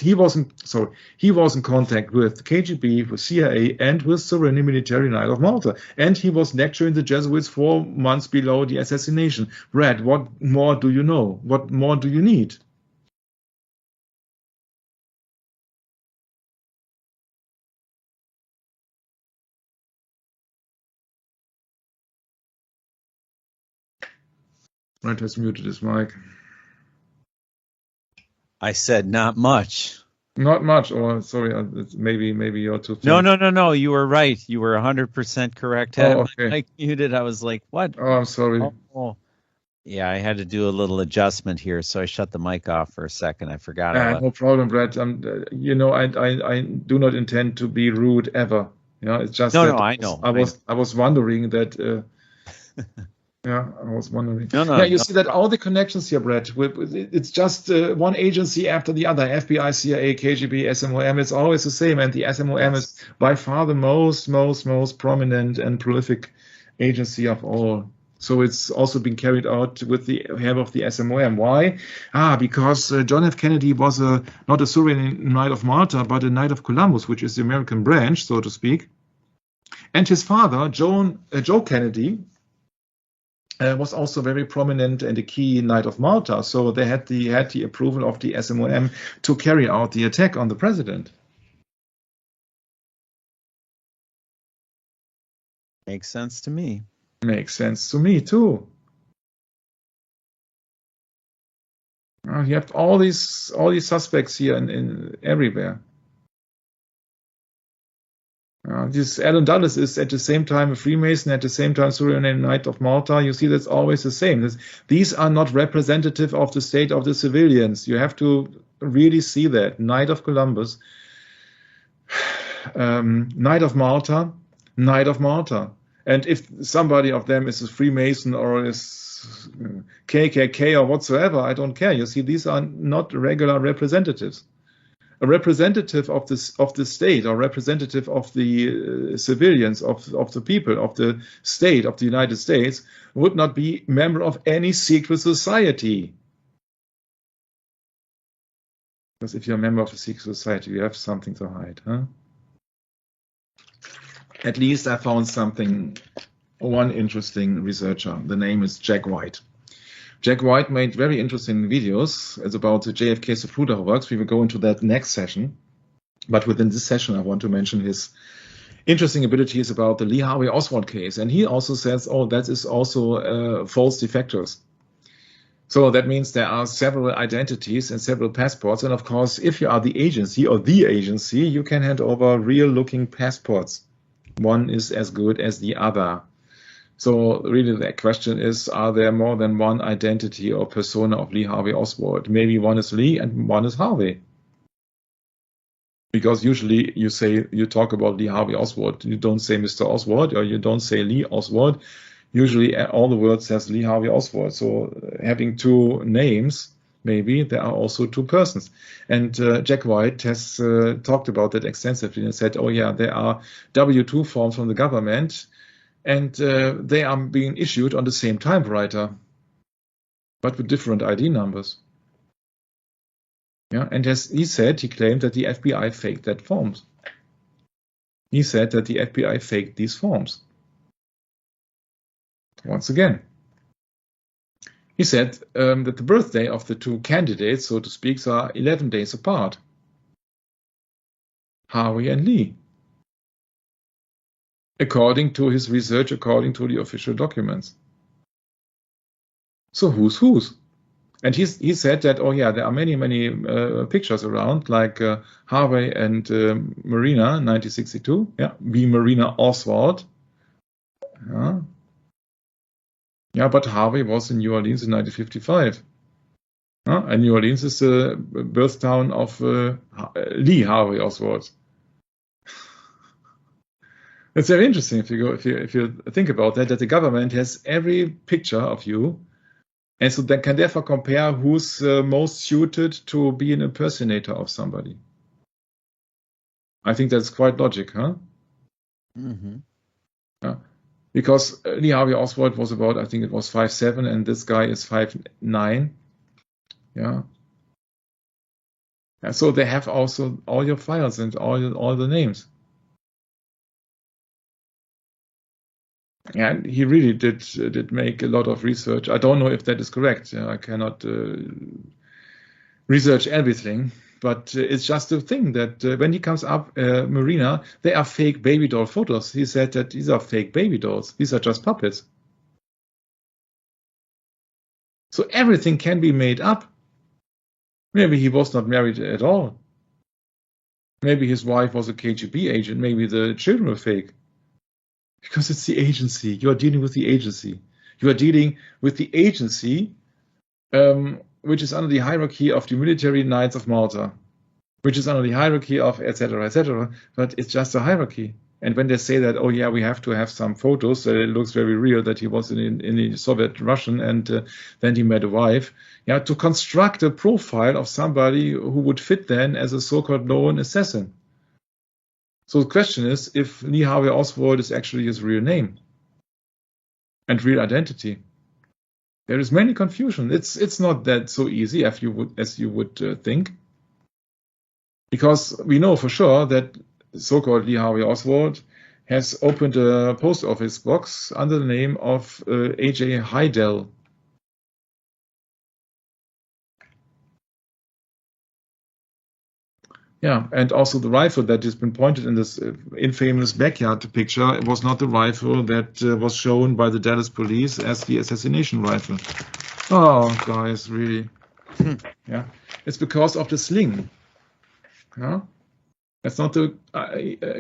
in contact with KGB, with CIA, and with Sovereign Military Knight of Malta. And he was lecturing the Jesuits 4 months below the assassination. Brad, what more do you know? What more do you need? Brad has muted his mic. I said not much. Not much, or sorry, maybe you're too. No. You were right. You were 100% correct. Oh, okay. My mic muted. I was like, "What?" Oh, I'm sorry. Oh. Yeah, I had to do a little adjustment here, so I shut the mic off for a second. I forgot. No problem, Brad. I do not intend to be rude ever. It's just no. I know. I was wondering that. Yeah, I was wondering. No. Yeah, you see that all the connections here, Brett. It's just one agency after the other: FBI, CIA, KGB, SMOM. It's always the same, and the SMOM is by far the most prominent and prolific agency of all. So it's also been carried out with the help of the SMOM. Why? Because John F. Kennedy was not a Sovereign Knight of Malta, but a Knight of Columbus, which is the American branch, so to speak. And his father, Joe Kennedy, was also very prominent and a key Knight of Malta. So they had the approval of the SMOM to carry out the attack on the president. Makes sense to me. Makes sense to me too. You have all these suspects here in everywhere. This Alan Dulles is at the same time a Freemason, at the same time Suriname Knight of Malta. You see, that's always the same. These are not representative of the state of the civilians. You have to really see that. Knight of Columbus, Knight of Malta, Knight of Malta. And if somebody of them is a Freemason or is KKK or whatsoever, I don't care. You see, these are not regular representatives. A representative of the state or representative of the civilians, of the people, of the state, of the United States, would not be a member of any secret society. Because if you're a member of a secret society, you have something to hide, huh? At least I found one interesting researcher. The name is Jack White. Jack White made very interesting videos. It's about the JFK Zapruder works. We will go into that next session. But within this session, I want to mention his interesting abilities about the Lee Harvey Oswald case. And he also says, oh, that is also false defectors. So that means there are several identities and several passports. And of course, if you are the agency or the agency, you can hand over real-looking passports. One is as good as the other. So really the question is, are there more than one identity or persona of Lee Harvey Oswald? Maybe one is Lee and one is Harvey. Because usually you talk about Lee Harvey Oswald, you don't say Mr. Oswald or you don't say Lee Oswald. Usually all the words says Lee Harvey Oswald. So having two names, maybe there are also two persons. And Jack White has talked about that extensively and said, oh yeah, there are W-2 forms from the government and they are being issued on the same typewriter, but with different ID numbers. Yeah, and as he said, he claimed that the FBI faked that forms. He said that the FBI faked these forms. Once again, he said that the birthday of the two candidates, so to speak, are 11 days apart. Harvey and Lee. According to his research, according to the official documents. So who's? And he said that, oh yeah, there are many pictures around, like Harvey and Marina, 1962. Yeah, B. Marina Oswald. Yeah, but Harvey was in New Orleans in 1955. And New Orleans is the birth town of Lee Harvey Oswald. It's very interesting if you think about that the government has every picture of you, and so they can therefore compare who's most suited to be an impersonator of somebody. I think that's quite logic, huh? Mm-hmm. Yeah. Because Lee Harvey Oswald was about, I think it was 5'7", and this guy is 5'9". Yeah. Yeah. So they have also all your files and all the names. And he really did make a lot of research. I don't know if that is correct. I cannot research everything, but it's just a thing that when he comes up, Marina, they are fake baby doll photos. He said that these are fake baby dolls. These are just puppets. So everything can be made up. Maybe he was not married at all. Maybe his wife was a KGB agent. Maybe the children were fake. Because it's the agency. You are dealing with the agency. You are dealing with the agency, which is under the hierarchy of the military knights of Malta, which is under the hierarchy of etc., but it's just a hierarchy. And when they say that, oh yeah, we have to have some photos, that it looks very real that he was in the Soviet Russian and then he met a wife, yeah, to construct a profile of somebody who would fit then as a so-called known assassin. So the question is if Lee Harvey Oswald is actually his real name and real identity. There is many confusion. It's not that so easy as you would think, because we know for sure that so-called Lee Harvey Oswald has opened a post office box under the name of A.J. Heidel. Yeah, and also the rifle that has been pointed in this infamous backyard picture, it was not the rifle that was shown by the Dallas police as the assassination rifle. Oh, guys, really. Yeah, it's because of the sling. Yeah? That's not the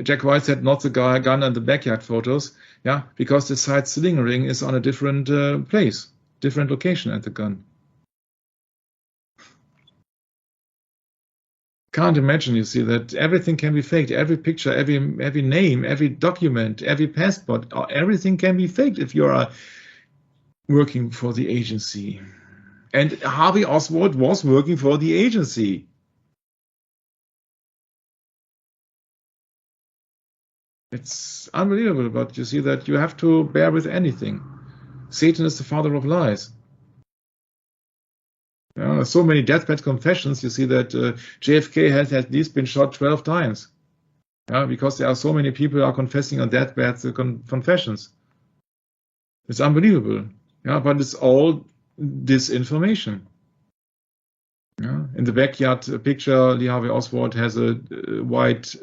Jack White said not the gun and the backyard photos, yeah, because the side sling ring is on a different place, different location at the gun. Can't imagine, you see, that everything can be faked. Every picture, every name, every document, every passport, everything can be faked if you are working for the agency. And Harvey Oswald was working for the agency. It's unbelievable, but you see that you have to bear with anything. Satan is the father of lies. So many deathbed confessions. You see that JFK has at least been shot 12 times. Because there are so many people who are confessing on deathbed confessions. It's unbelievable. But it's all disinformation. In the backyard picture, Lee Harvey Oswald has a white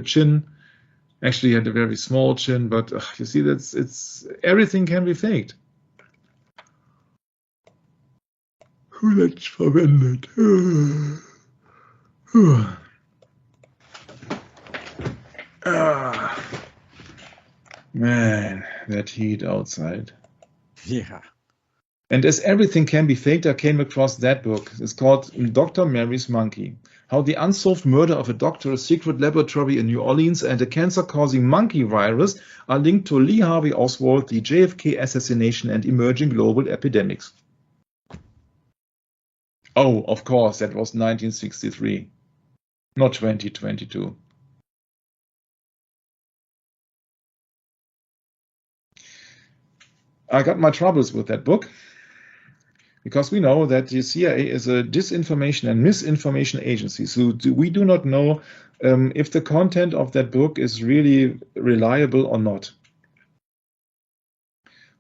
chin. Actually, he had a very small chin, but you see, it's everything can be faked. Let's verwendet. Man, that heat outside. Yeah. And as everything can be faked, I came across that book. It's called Dr. Mary's Monkey. How the unsolved murder of a doctor, a secret laboratory in New Orleans, and a cancer-causing monkey virus are linked to Lee Harvey Oswald, the JFK assassination, and emerging global epidemics. Oh, of course, that was 1963, not 2022. I got my troubles with that book, because we know that the CIA is a disinformation and misinformation agency. So we do not know if the content of that book is really reliable or not.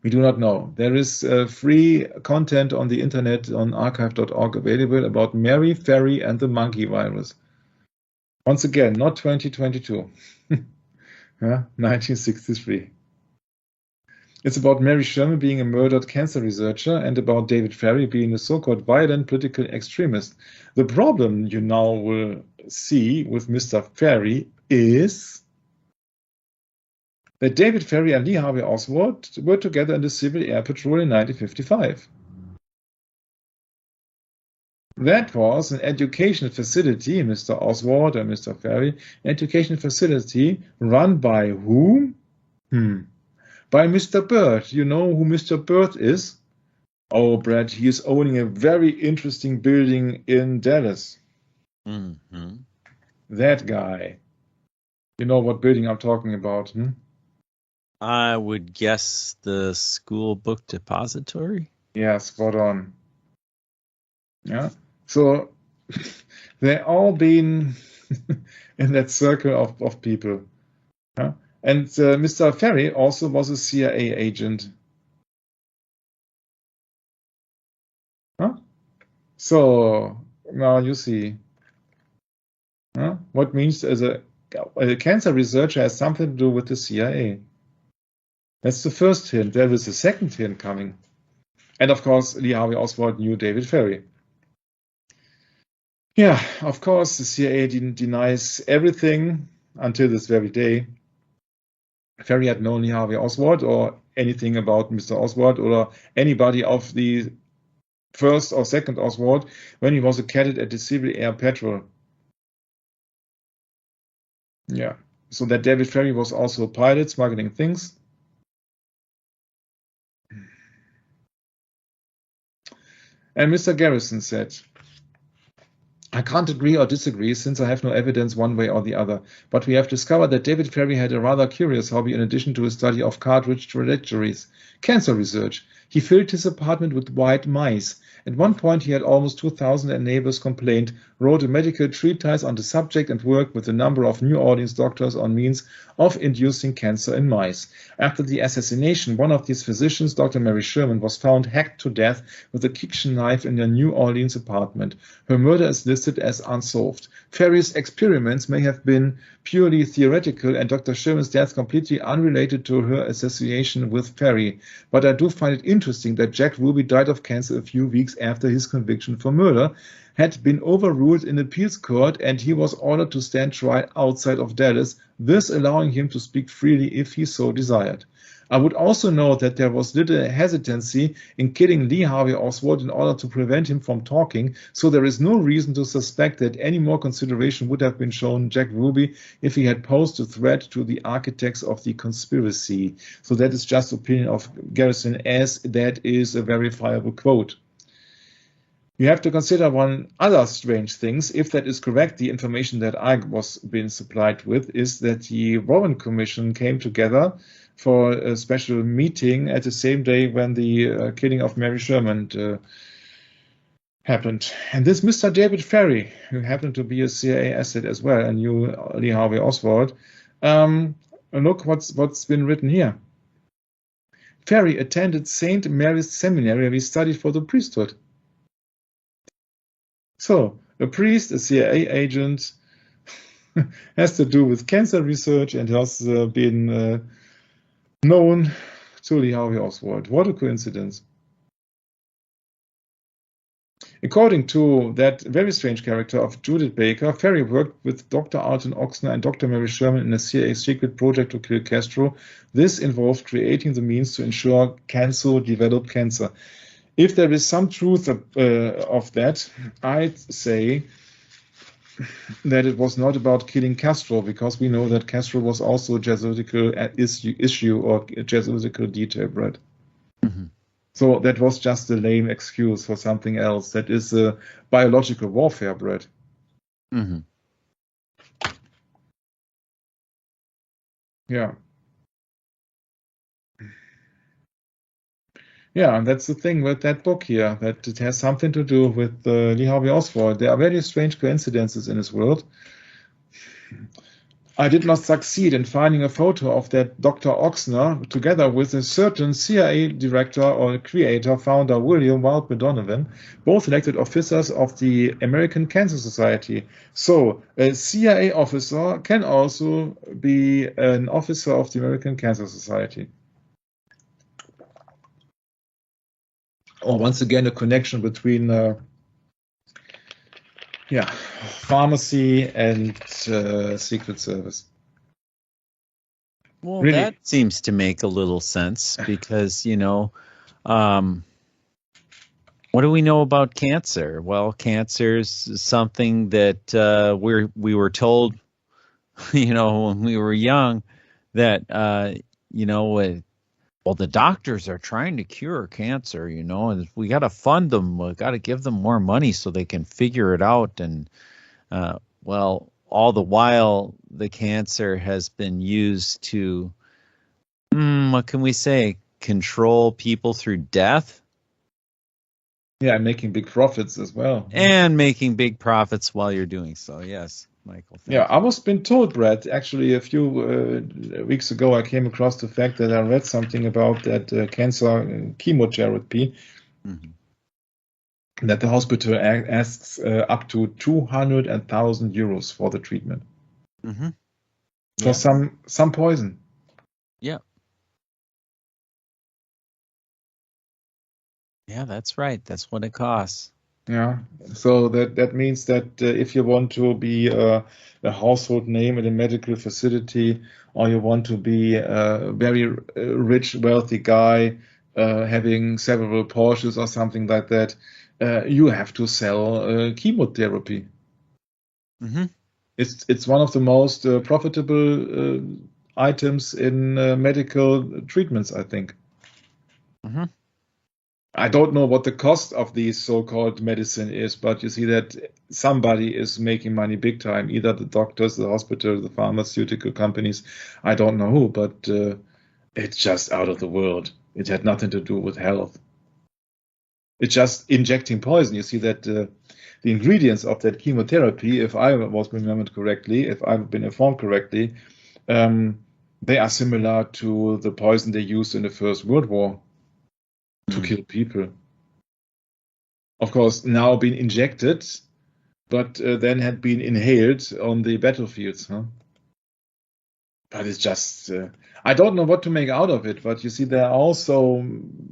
We do not know. There is free content on the internet on archive.org available about Mary, Ferry, and the monkey virus. Once again, not 2022. 1963. It's about Mary Sherman being a murdered cancer researcher and about David Ferry being a so-called violent political extremist. The problem you now will see with Mr. Ferry is that David Ferry and Lee Harvey Oswald were together in the Civil Air Patrol in 1955. That was an education facility, Mr. Oswald and Mr. Ferry, education facility run by whom? By Mr. Bird. You know who Mr. Bird is? Oh, Brad, he is owning a very interesting building in Dallas. Mm-hmm. That guy. You know what building I'm talking about, I would guess the school book depository. Yeah, spot on. Yeah. So they all been in that circle of people. Yeah? And Mr. Ferry also was a CIA agent. Huh? So now you see. What means as a cancer researcher has something to do with the CIA. That's the first hint. There is a second hint coming. And of course, Lee Harvey Oswald knew David Ferry. Yeah, of course, the CIA denies everything until this very day. Ferry had known Lee Harvey Oswald or anything about Mr. Oswald or anybody of the first or second Oswald when he was a cadet at the Civil Air Patrol. Yeah, so that David Ferry was also a pilot smuggling things. And Mr. Garrison said, I can't agree or disagree since I have no evidence one way or the other, but we have discovered that David Ferry had a rather curious hobby in addition to his study of cartridge trajectories, cancer research. He filled his apartment with white mice. At one point he had almost 2,000 and neighbors complained, wrote a medical treatise on the subject and worked with a number of New Orleans doctors on means of inducing cancer in mice. After the assassination, one of these physicians, Dr. Mary Sherman, was found hacked to death with a kitchen knife in their New Orleans apartment. Her murder is listed as unsolved. Ferry's experiments may have been purely theoretical and Dr. Sherman's death completely unrelated to her association with Ferry. But I do find it interesting that Jack Ruby died of cancer a few weeks weeks after his conviction for murder, had been overruled in appeals court, and he was ordered to stand trial outside of Dallas, thus allowing him to speak freely if he so desired. I would also note that there was little hesitancy in killing Lee Harvey Oswald in order to prevent him from talking, so there is no reason to suspect that any more consideration would have been shown Jack Ruby if he had posed a threat to the architects of the conspiracy. So that is just opinion of Garrison, as that is a verifiable quote. You have to consider one other strange things. If that is correct, the information that I was being supplied with is that the Warren Commission came together for a special meeting at the same day when the killing of Mary Sherman happened. And this Mr. David Ferry, who happened to be a CIA asset as well, and knew Lee Harvey Oswald, look what's been written here. Ferry attended St. Mary's Seminary and he studied for the priesthood. So, a priest, a CIA agent, has to do with cancer research and has been known to Lee Harvey Oswald. What a coincidence. According to that very strange character of Judith Baker, Ferry worked with Dr. Alton Oxner and Dr. Mary Sherman in a CIA secret project to kill Castro. This involved creating the means to ensure Canso developed cancer. If there is some truth of that, I'd say that it was not about killing Castro, because we know that Castro was also a Jesuitical issue or a Jesuitical detail, right? Mm-hmm. So that was just a lame excuse for something else. That is a biological warfare, Brett. Mm-hmm. Yeah. Yeah, and that's the thing with that book here, that it has something to do with Lee Harvey Oswald. There are very strange coincidences in his world. I did not succeed in finding a photo of that Dr. Oxner together with a certain CIA director or creator, founder William Wildman Donovan, both elected officers of the American Cancer Society. So a CIA officer can also be an officer of the American Cancer Society. Or once again, a connection between pharmacy and Secret Service. Well, really? That seems to make a little sense because, what do we know about cancer? Well, cancer is something that we were told, when we were young, that, well, the doctors are trying to cure cancer, and we got to fund them. We got to give them more money so they can figure it out. And, all the while, the cancer has been used to, what can we say, control people through death? Yeah, making big profits as well. And making big profits while you're doing so, yes. Michael. Yeah, I was been told, Brett, actually a few weeks ago, I came across the fact that I read something about that cancer chemotherapy, that the hospital asks up to 200,000 euros for the treatment. Mm-hmm. For some poison. Yeah. Yeah, that's right. That's what it costs. Yeah, so that means that if you want to be a household name in a medical facility, or you want to be a very rich, wealthy guy having several Porsches or something like that, you have to sell chemotherapy. Mm-hmm. It's one of the most profitable items in medical treatments, I think. Mm-hmm. I don't know what the cost of these so-called medicine is, but you see that somebody is making money big time, either the doctors, the hospital, the pharmaceutical companies. I don't know who, but it's just out of the world. It had nothing to do with health. It's just injecting poison. You see that the ingredients of that chemotherapy, if I was remembered correctly, if I've been informed correctly, they are similar to the poison they used in the First World War to kill people. Of course, now been injected, but then had been inhaled on the battlefields. Huh? but it's just, I don't know what to make out of it. But you see, there are also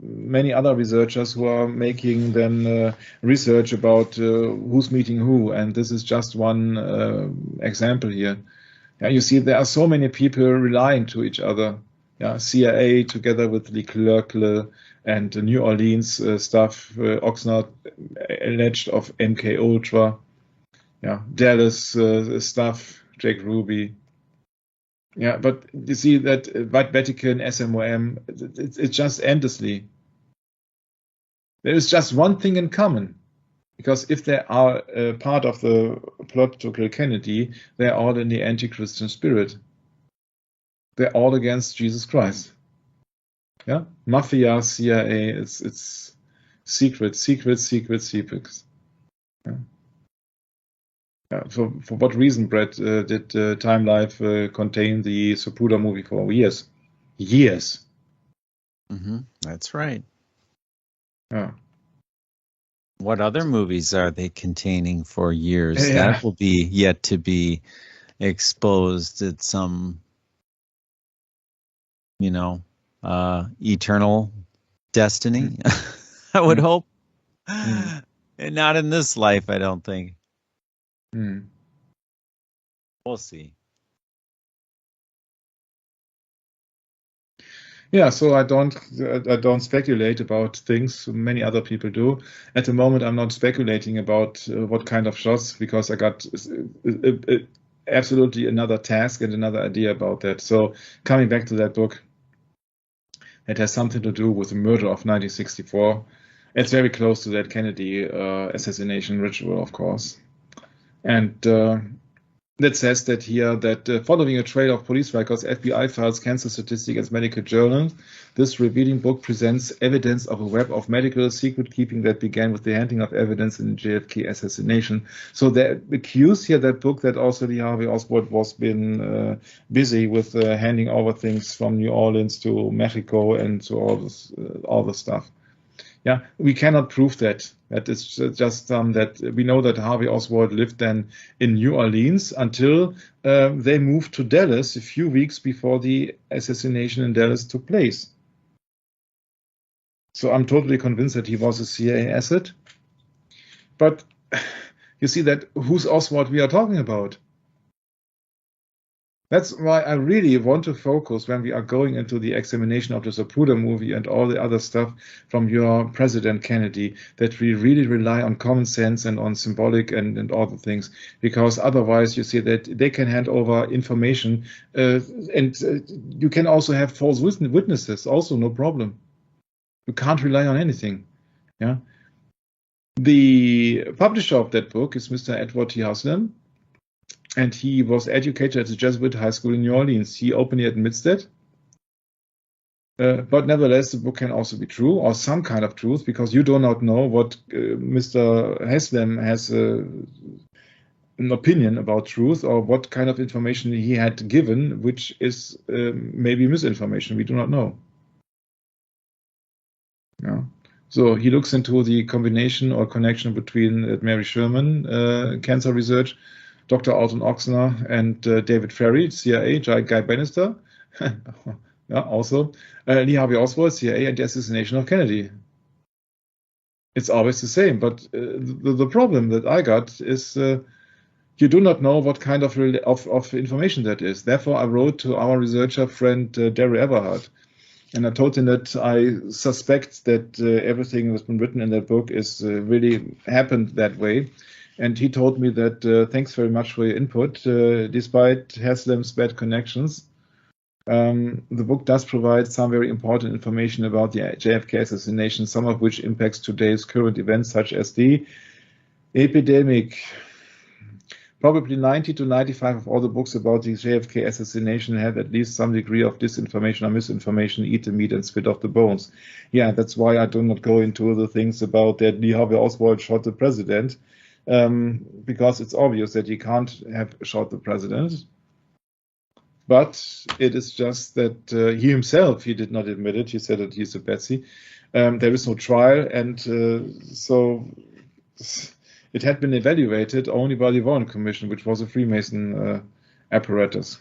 many other researchers who are making then research about who's meeting who, and this is just one example here. Yeah, you see, there are so many people relying to each other. Yeah, CIA together with Leclerc and the New Orleans stuff, Oxnard alleged of MK Ultra. Yeah, Dallas stuff, Jake Ruby. Yeah, but you see that White Vatican, SMOM, it's just endlessly. There is just one thing in common, because if they are part of the plot to kill Kennedy, they're all in the anti-Christian spirit. They're all against Jesus Christ. Yeah, mafia, CIA, it's secrets. Yeah. For what reason, Brett, did Time Life contain the Zapruder movie for years? Years. That's right. Yeah. What other movies are they containing for years? Yeah. That will be yet to be exposed at some, eternal destiny. I would hope. And not in this life, I don't think. We'll see. Yeah, so I don't speculate about things many other people do. At the moment, I'm not speculating about what kind of shots, because I got absolutely another task and another idea about that. So coming back to that book, it has something to do with the murder of 1964. It's very close to that Kennedy assassination ritual, of course. And that says that here that following a trail of police records, FBI files, cancer statistics, and medical journals, this revealing book presents evidence of a web of medical secret keeping that began with the handing of evidence in the JFK assassination. So they accuse here that book that also the Harvey Oswald was been busy with handing over things from New Orleans to Mexico and to all the stuff. Yeah, we cannot prove that. That is just that we know that Harvey Oswald lived then in New Orleans until they moved to Dallas a few weeks before the assassination in Dallas took place. So I'm totally convinced that he was a CIA asset. But you see that who's Oswald we are talking about? That's why I really want to focus when we are going into the examination of the Zapruder movie and all the other stuff from your President Kennedy, that we really rely on common sense and on symbolic and all the things, because otherwise you see that they can hand over information and you can also have false witnesses, also no problem. You can't rely on anything. Yeah. The publisher of that book is Mr. Edward T. Haslam. And he was educated at the Jesuit High School in New Orleans. He openly admits that. But nevertheless, the book can also be true, or some kind of truth, because you do not know what Mr. Haslam has an opinion about truth, or what kind of information he had given, which is maybe misinformation. We do not know. Yeah. So he looks into the combination or connection between Mary Sherman cancer research, Dr. Alton Oxner, and David Ferry, CIA, Guy Bannister, yeah, also Lee Harvey Oswald, CIA, and the assassination of Kennedy. It's always the same, but the problem that I got is you do not know what kind of information that is. Therefore, I wrote to our researcher friend Derry Everhart, and I told him that I suspect that everything that's been written in that book is really happened that way. And he told me that thanks very much for your input. Despite Haslam's bad connections, the book does provide some very important information about the JFK assassination, some of which impacts today's current events, such as the epidemic. Probably 90 to 95 of all the books about the JFK assassination have at least some degree of disinformation or misinformation, eat the meat and spit off the bones. Yeah, that's why I do not go into the things about that Lee Harvey Oswald shot the president. Because it's obvious that he can't have shot the president. But it is just that he himself, he did not admit it. He said that he's a patsy. There is no trial, and so it had been evaluated only by the Warren Commission, which was a Freemason apparatus.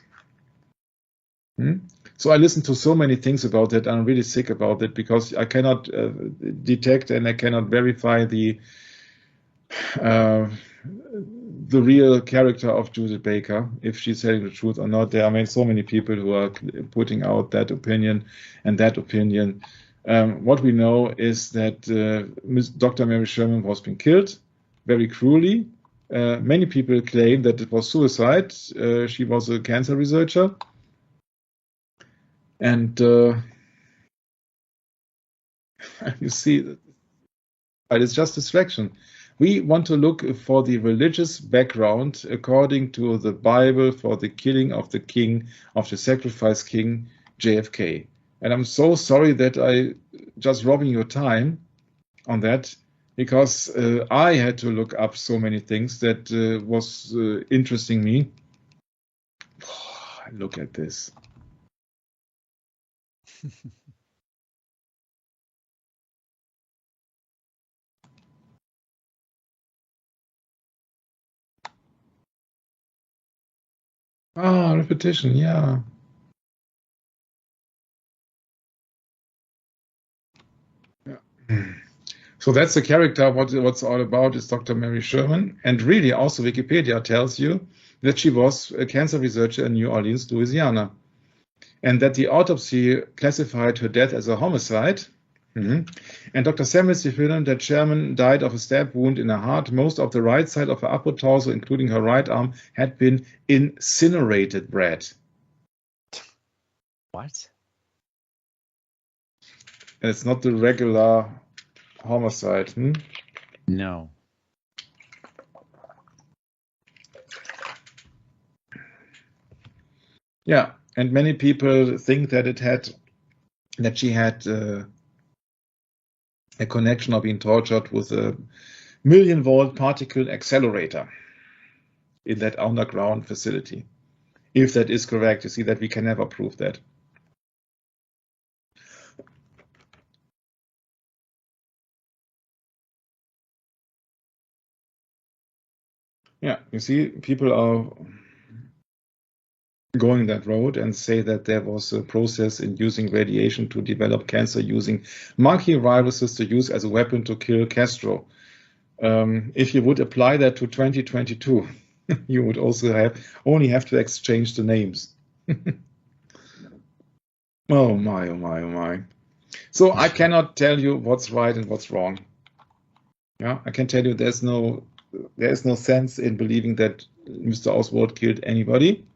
So I listened to so many things about that. I'm really sick about it because I cannot detect and I cannot verify the real character of Judith Baker, if she's telling the truth or not. There are so many people who are putting out that opinion and that opinion. What we know is that Dr. Mary Sherman was being killed very cruelly. Many people claim that it was suicide. She was a cancer researcher. And you see, it's just distraction. We want to look for the religious background according to the Bible for the killing of the king, of the sacrifice king, JFK. And I'm so sorry that I just robbing your time on that, because I had to look up so many things that was interesting me. Look at this. Repetition, yeah. So that's the character. What's all about is Dr. Mary Sherman. And really also Wikipedia tells you that she was a cancer researcher in New Orleans, Louisiana. And that the autopsy classified her death as a homicide. And Dr. Samuels determined that Sherman died of a stab wound in her heart. Most of the right side of her upper torso, including her right arm, had been incinerated, Brad. What? And it's not the regular homicide. No. Yeah, and many people think that she had a connection of being tortured with a 1,000,000-volt particle accelerator in that underground facility. If that is correct, you see that we can never prove that. Yeah, you see, people are going that road and say that there was a process in using radiation to develop cancer using monkey viruses to use as a weapon to kill Castro. If you would apply that to 2022, you would also only have to exchange the names. Oh my, oh my, oh my. So I cannot tell you what's right and what's wrong. Yeah, I can tell you there is no sense in believing that Mr. Oswald killed anybody.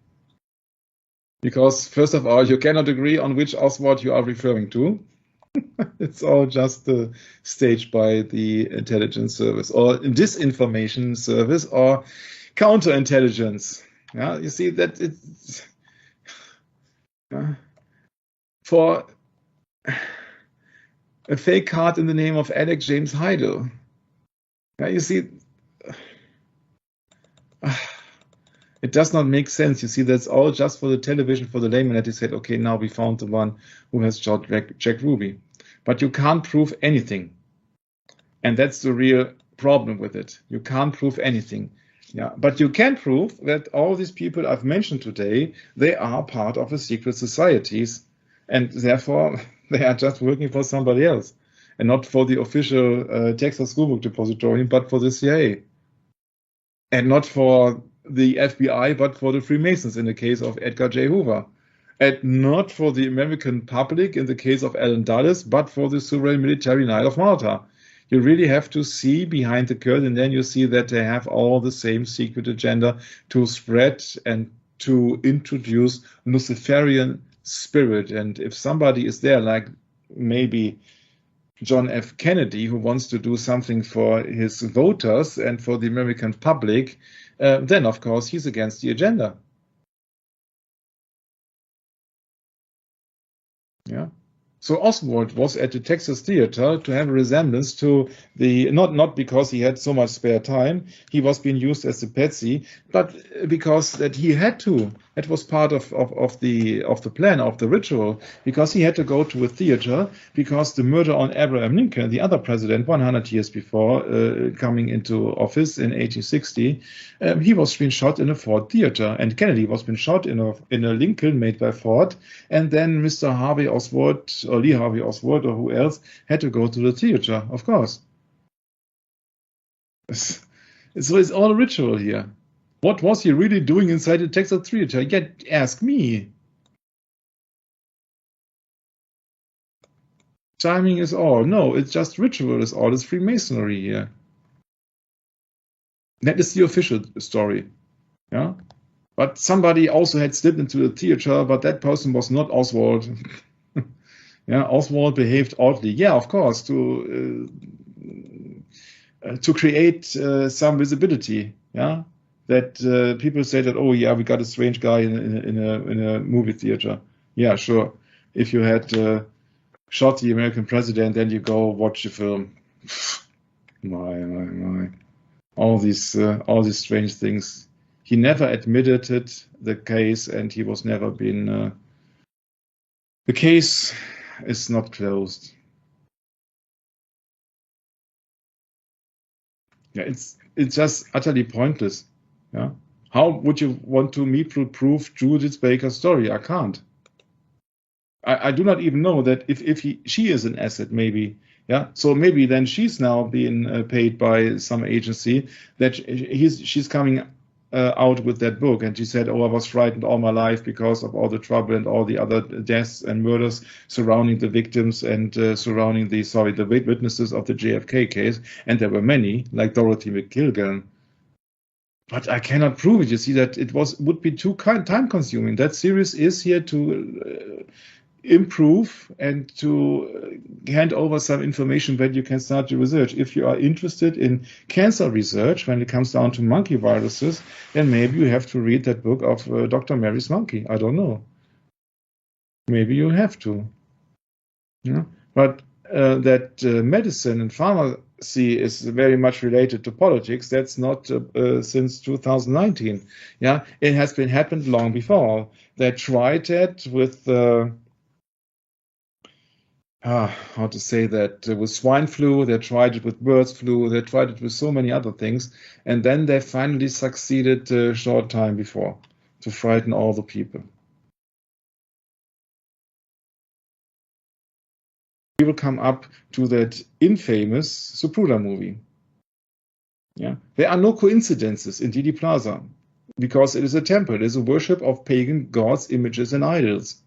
Because first of all, you cannot agree on which Oswald you are referring to. It's all just staged by the intelligence service or disinformation service or counterintelligence. Yeah, you see that it's for a fake card in the name of Alex James Heidel. Yeah, you see, it does not make sense. You see, that's all just for the television, for the layman, that he said, okay, now we found the one who has shot Jack Ruby. But you can't prove anything. And that's the real problem with it. You can't prove anything. Yeah, but you can prove that all these people I've mentioned today, they are part of the secret societies. And therefore, they are just working for somebody else. And not for the official Texas Schoolbook Depository, but for the CIA. And not for the FBI, but for the Freemasons in the case of Edgar J. Hoover. And not for the American public in the case of Allen Dulles, but for the Supreme Military Knight of Malta. You really have to see behind the curtain, and then you see that they have all the same secret agenda to spread and to introduce Luciferian spirit. And if somebody is there, like maybe John F. Kennedy, who wants to do something for his voters and for the American public, then of course he's against the agenda. Yeah. So Oswald was at the Texas Theater to have a resemblance to the, not because he had so much spare time, he was being used as a patsy, but because that he had to. It was part of the plan, of the ritual, because he had to go to a theater because the murder on Abraham Lincoln, the other president 100 years before coming into office in 1860, he was being shot in a Ford theater, and Kennedy was being shot in a Lincoln made by Ford, and then Mr. Harvey Oswald, or Lee Harvey Oswald, or who else, had to go to the theater, of course. So it's all a ritual here. What was he really doing inside the Texas Theater? Yet ask me. Timing is all. No, it's just ritual is all. It's Freemasonry here. That is the official story. Yeah. But somebody also had slipped into the theater, but that person was not Oswald. Yeah, Oswald behaved oddly. Yeah, of course, to create some visibility. Yeah, that people say that, oh yeah, we got a strange guy in a movie theater. Yeah, sure. If you had shot the American president, then you go watch the film. My. All these strange things. He never admitted it, the case, and he was never been. The case is not closed. Yeah, it's just utterly pointless. Yeah, how would you want to prove Judith Baker's story? I can't. I do not even know that if she is an asset, maybe. Yeah, so maybe then she's now being paid by some agency that she's coming out with that book, and she said, "Oh, I was frightened all my life because of all the trouble and all the other deaths and murders surrounding the victims and surrounding the witnesses of the JFK case, and there were many, like Dorothy McKilgan." But I cannot prove it. You see that it would be too time consuming. That series is here to improve and to hand over some information that you can start to research. If you are interested in cancer research when it comes down to monkey viruses, then maybe you have to read that book of Dr. Mary's Monkey. I don't know. Maybe you have to. Yeah? But that medicine and pharmacy is very much related to politics. That's not since 2019. Yeah, it has been happened long before. They tried that with how to say that, with swine flu, they tried it with birds flu, they tried it with so many other things, and then they finally succeeded a short time before to frighten all the people. We will come up to that infamous Zapruder movie. Yeah, there are no coincidences in Dealey Plaza because it is a temple, it is a worship of pagan gods, images, and idols.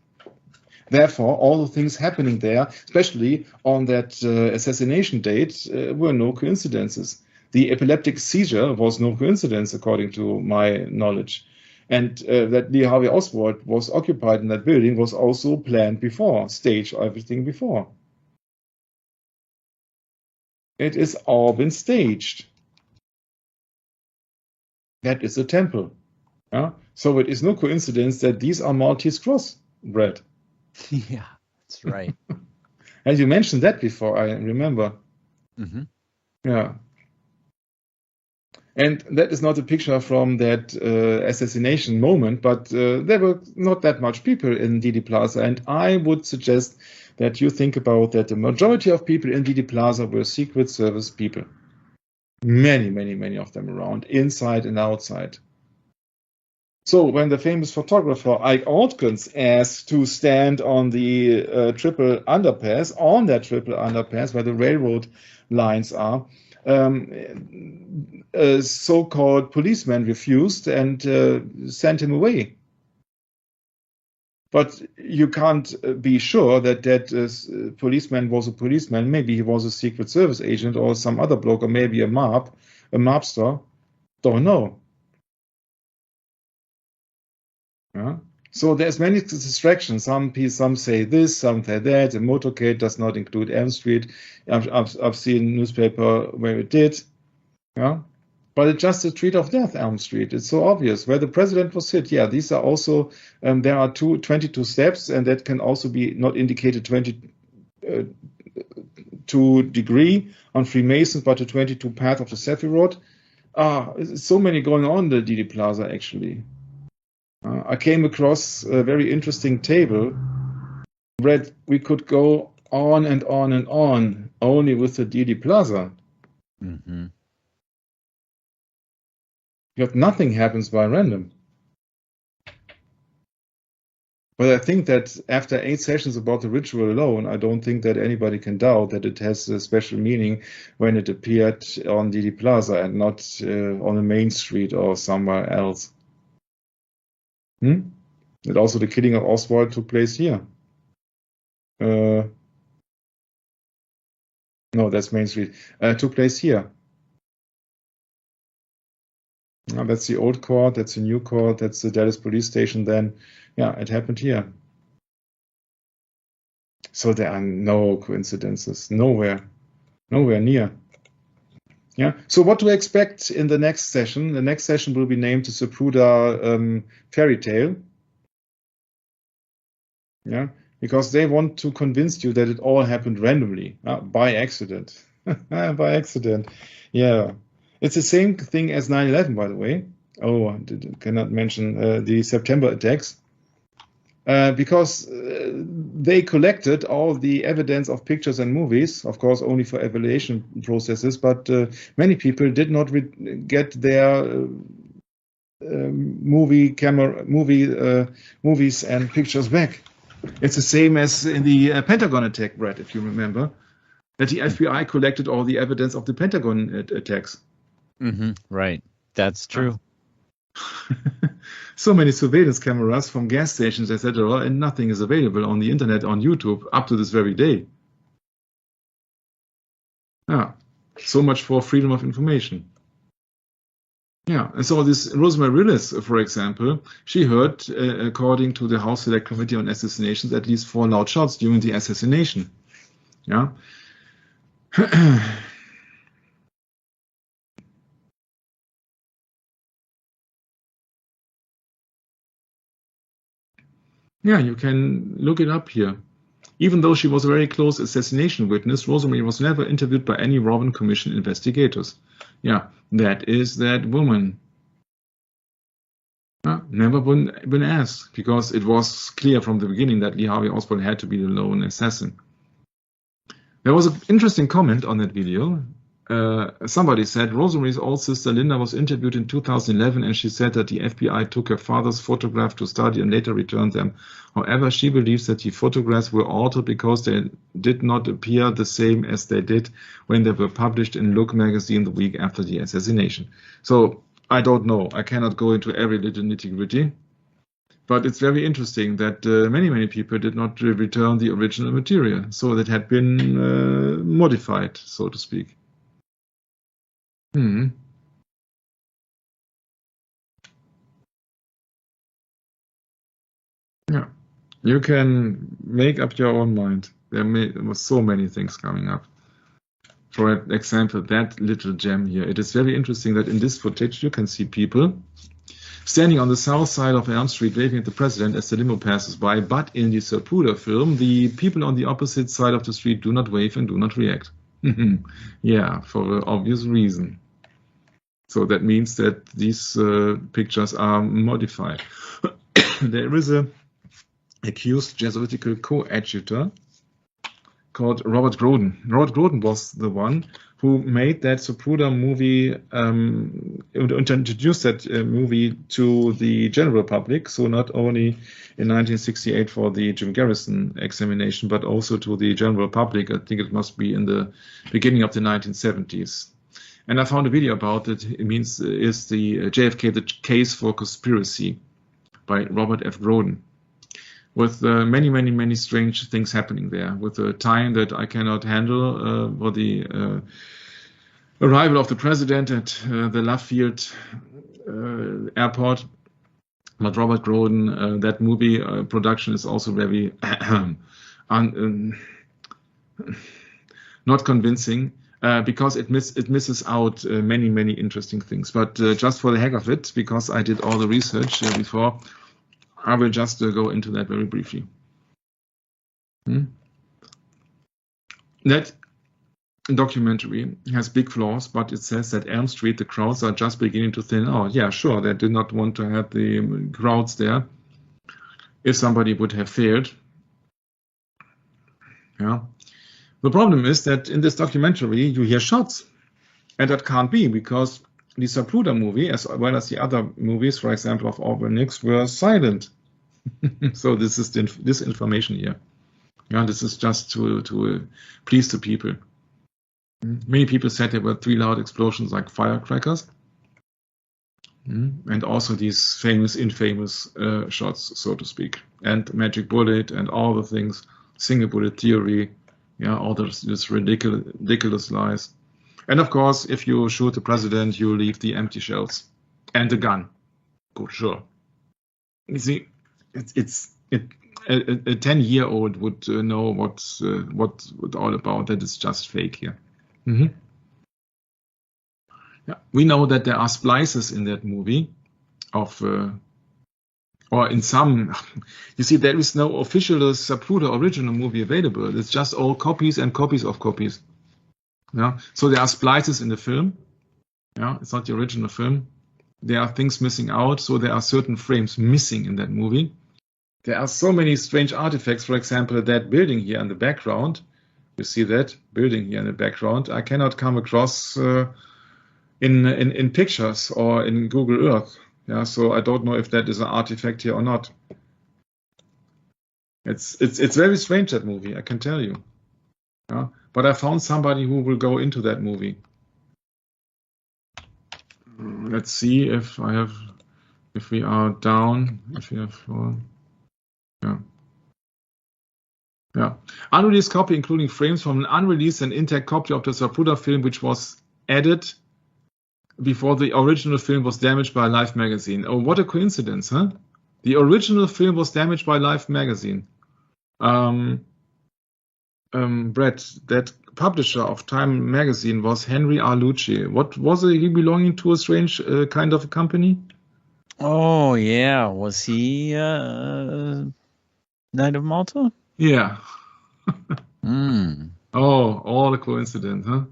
Therefore, all the things happening there, especially on that assassination date, were no coincidences. The epileptic seizure was no coincidence, according to my knowledge. And that Lee Harvey Oswald was occupied in that building was also planned before, staged, everything before. It is all been staged. That is a temple. Yeah? So it is no coincidence that these are Maltese crossbred. Yeah, that's right. And you mentioned that before, I remember. Mm-hmm. Yeah. And that is not a picture from that assassination moment, but there were not that much people in Dealey Plaza. And I would suggest that you think about that the majority of people in Dealey Plaza were Secret Service people. Many, many, many of them around, inside and outside. So when the famous photographer Ike Altkins asked to stand on the triple underpass, on that triple underpass where the railroad lines are, a so-called policeman refused and sent him away. But you can't be sure that that policeman was a policeman. Maybe he was a Secret Service agent or some other bloke, or maybe a mobster. Don't know. Yeah. So there's many distractions. Some say this, some say that. The motorcade does not include Elm Street. I've seen newspaper where it did. Yeah. But it's just a street of death, Elm Street. It's so obvious. Where the president was hit, these are also, there are 22 steps, and that can also be not indicated 22 to degree on Freemasons, but to 22 path of the Sephiroth. So many going on in the DD Plaza, actually. I came across a very interesting table where we could go on and on and on only with the DD Plaza. Mm-hmm. Because nothing happens by random. But I think that after 8 sessions about the ritual alone, I don't think that anybody can doubt that it has a special meaning when it appeared on DD Plaza and not on a main street or somewhere else. And also the killing of Oswald took place here. No, that's Main Street. Took place here. That's the old court, that's the new court, that's the Dallas police station then. Yeah, it happened here. So there are no coincidences, nowhere near. Yeah. So what to expect in the next session? The next session will be named the Zapruder fairy tale. Yeah, because they want to convince you that it all happened randomly, by accident. By accident. Yeah. It's the same thing as 9/11, by the way. Oh, I cannot mention the September attacks. Because they collected all the evidence of pictures and movies, of course, only for evaluation processes, but many people did not get their movies and pictures back. It's the same as in the Pentagon attack, Brad, if you remember, that the FBI collected all the evidence of the Pentagon attacks. Mm-hmm. Right. That's true. So many surveillance cameras from gas stations, etc., and nothing is available on the internet, on YouTube, up to this very day. Yeah, so much for freedom of information. Yeah, and so this Rosemary Willis, for example, she heard, according to the House Select Committee on Assassinations, at least 4 loud shots during the assassination. Yeah. Yeah, you can look it up here. Even though she was a very close assassination witness, Rosemary was never interviewed by any Warren Commission investigators. Yeah, that is that woman. Never been asked, because it was clear from the beginning that Lee Harvey Oswald had to be the lone assassin. There was an interesting comment on that video. Somebody said Rosemary's old sister Linda was interviewed in 2011, and she said that the FBI took her father's photograph to study and later returned them. However, she believes that the photographs were altered because they did not appear the same as they did when they were published in Look magazine the week after the assassination. So I don't know. I cannot go into every little nitty-gritty. But it's very interesting that many people did not return the original material, so that had been modified, so to speak. Yeah, you can make up your own mind. There were so many things coming up. For example, that little gem here. It is very interesting that in this footage you can see people standing on the south side of Elm Street waving at the president as the limo passes by, but in the Zapruder film, the people on the opposite side of the street do not wave and do not react. Yeah, for an obvious reason. So that means that these pictures are modified. There is a accused Jesuitical coadjutor called Robert Groden. Robert Groden was the one who made that Zapruder movie, introduced that movie to the general public. So not only in 1968 for the Jim Garrison examination, but also to the general public. I think it must be in the beginning of the 1970s. And I found a video about it. It means is the JFK, the Case for Conspiracy by Robert F. Groden, with many strange things happening there, with a time that I cannot handle for the arrival of the president at the Lafayette airport. But Robert Groden, that movie production is also very not convincing. Because it misses out many interesting things. But just for the heck of it, because I did all the research before, I will just go into that very briefly. That documentary has big flaws, but it says that Elm Street, the crowds are just beginning to thin out. Yeah, sure, they did not want to have the crowds there if somebody would have failed. Yeah. The problem is that in this documentary you hear shots, and that can't be because the Zapruder movie, as well as the other movies, for example, of Orwell Nix, were silent. So this is this information here. Yeah, this is just to please the people. Many people said there were 3 loud explosions like firecrackers, and also these famous, infamous shots, so to speak, and magic bullet and all the things, single bullet theory, yeah, all this ridiculous lies. And of course, if you shoot the president, you leave the empty shells and the gun. Good, sure. You see, a 10-year-old would know what's all about. That is just fake here. Yeah, we know that there are splices in that movie of, or in some. You see, there is no official Zapruder original movie available. It's just all copies and copies of copies. Yeah, so there are splices in the film. Yeah, it's not the original film. There are things missing out, so there are certain frames missing in that movie. There are so many strange artifacts. For example, that building here in the background. You see that building here in the background. I cannot come across in pictures or in Google Earth. Yeah, so I don't know if that is an artifact here or not. It's very strange, that movie, I can tell you. Yeah, but I found somebody who will go into that movie. Let's see if we are down, if we have, yeah. Unreleased copy, including frames from an unreleased and intact copy of the Zapruder film, which was added before the original film was damaged by Life magazine. Oh, what a coincidence, huh? The original film was damaged by Life magazine. Brett, that publisher of Time magazine was Henry R. Lucci. What was he belonging to? A strange kind of a company? Oh, yeah. Was he Knight of Malta? Yeah. Oh, all a coincidence, huh?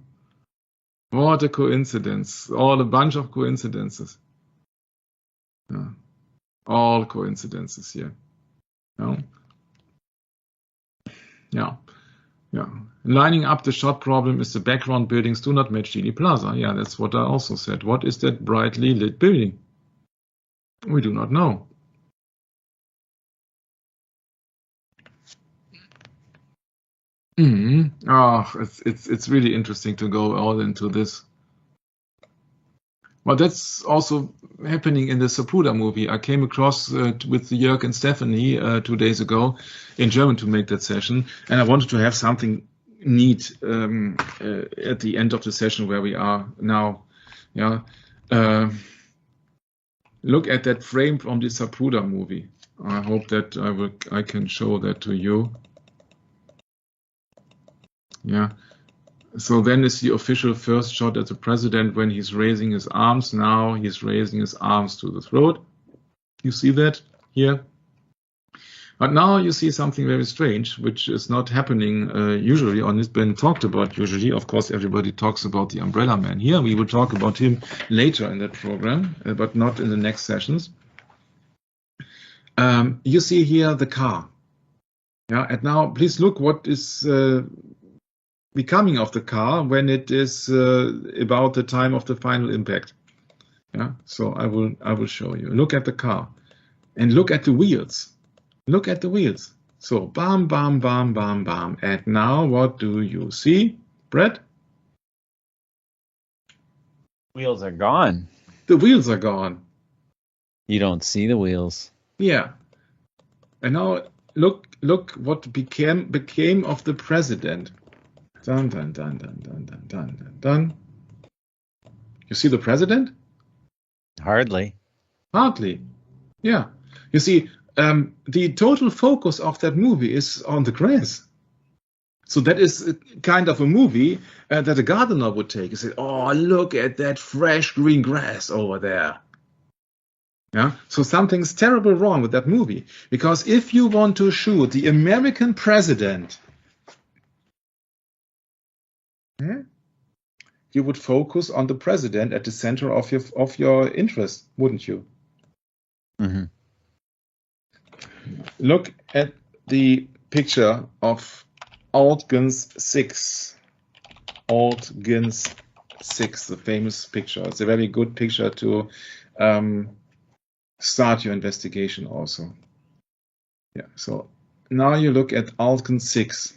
What a coincidence. All a bunch of coincidences. Yeah. All coincidences here. No? Yeah. Yeah. Lining up the shot problem is the background buildings do not match Dealey Plaza. Yeah, that's what I also said. What is that brightly lit building? We do not know. Oh, it's really interesting to go all into this. Well, that's also happening in the Zapruder movie. I came across with Jörg and Stephanie 2 days ago in German to make that session, and I wanted to have something neat at the end of the session where we are now. Yeah, look at that frame from the Zapruder movie. I hope that I can show that to you. Yeah. So then is the official first shot at the president when he's raising his arms. Now he's raising his arms to the throat. You see that here? But now you see something very strange, which is not happening usually, or has been talked about usually. Of course, everybody talks about the Umbrella Man here. We will talk about him later in that program, but not in the next sessions. You see here the car. Yeah, and now please look what is becoming of the car when it is about the time of the final impact. Yeah, so I will show you. Look at the car and look at the wheels. Look at the wheels. So bam, bam, bam, bam, bam. And now what do you see, Brett? Wheels are gone. The wheels are gone. You don't see the wheels. Yeah. And now look what became of the president. Dun, dun, dun, dun, dun, dun, dun, dun, dun. You see the president? Hardly. Hardly. Yeah. You see, the total focus of that movie is on the grass. So that is kind of a movie that a gardener would take. You say, oh, look at that fresh green grass over there. Yeah. So something's terrible wrong with that movie. Because if you want to shoot the American president you would focus on the president at the center of your interest, wouldn't you? Mm-hmm. Look at the picture of Altgens 6. Altgens 6, the famous picture. It's a very good picture to start your investigation also. Yeah, so now you look at Altgens 6.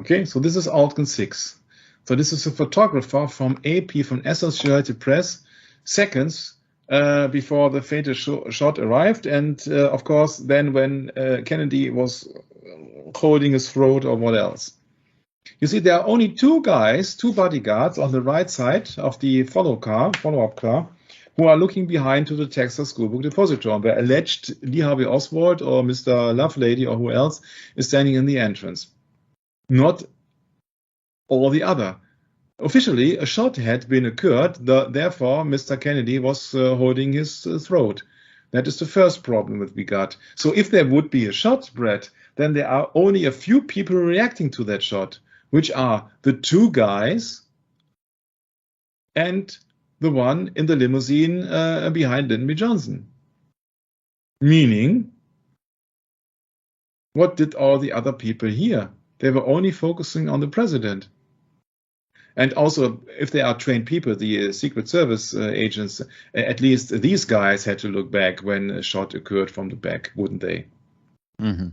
Okay, so this is Altgens 6. So this is a photographer from AP, from Associated Press, seconds before the fatal shot arrived, and of course then when Kennedy was holding his throat or what else. You see, there are only two guys, two bodyguards on the right side of the follow-up car, who are looking behind to the Texas Schoolbook Depository, where alleged Lee Harvey Oswald or Mr. Lovelady or who else is standing in the entrance. Not all the other. Officially, a shot had been occurred, therefore Mr. Kennedy was holding his throat. That is the first problem that we got. So if there would be a shot, Brett, then there are only a few people reacting to that shot, which are the two guys and the one in the limousine behind Lyndon B. Johnson. Meaning, what did all the other people hear? They were only focusing on the president. And also, if they are trained people, the Secret Service agents, at least these guys had to look back when a shot occurred from the back, wouldn't they? Mm-hmm.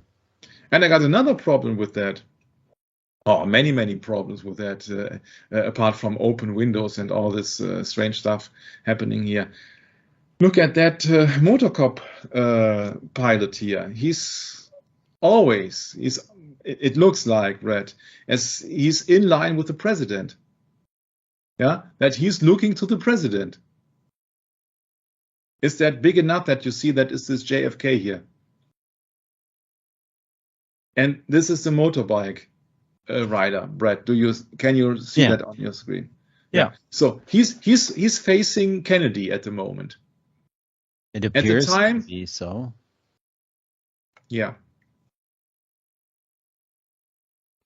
And I got another problem with that. Oh, many, many problems with that, apart from open windows and all this strange stuff happening here. Look at that motorcop pilot here. It looks like, Brett, as he's in line with the president. Yeah, that he's looking to the president. Is that big enough that you see that is this JFK here? And this is the motorbike rider, Brett. Can you see that on your screen? Yeah. So he's facing Kennedy at the moment. It appears at the time, to be so. Yeah.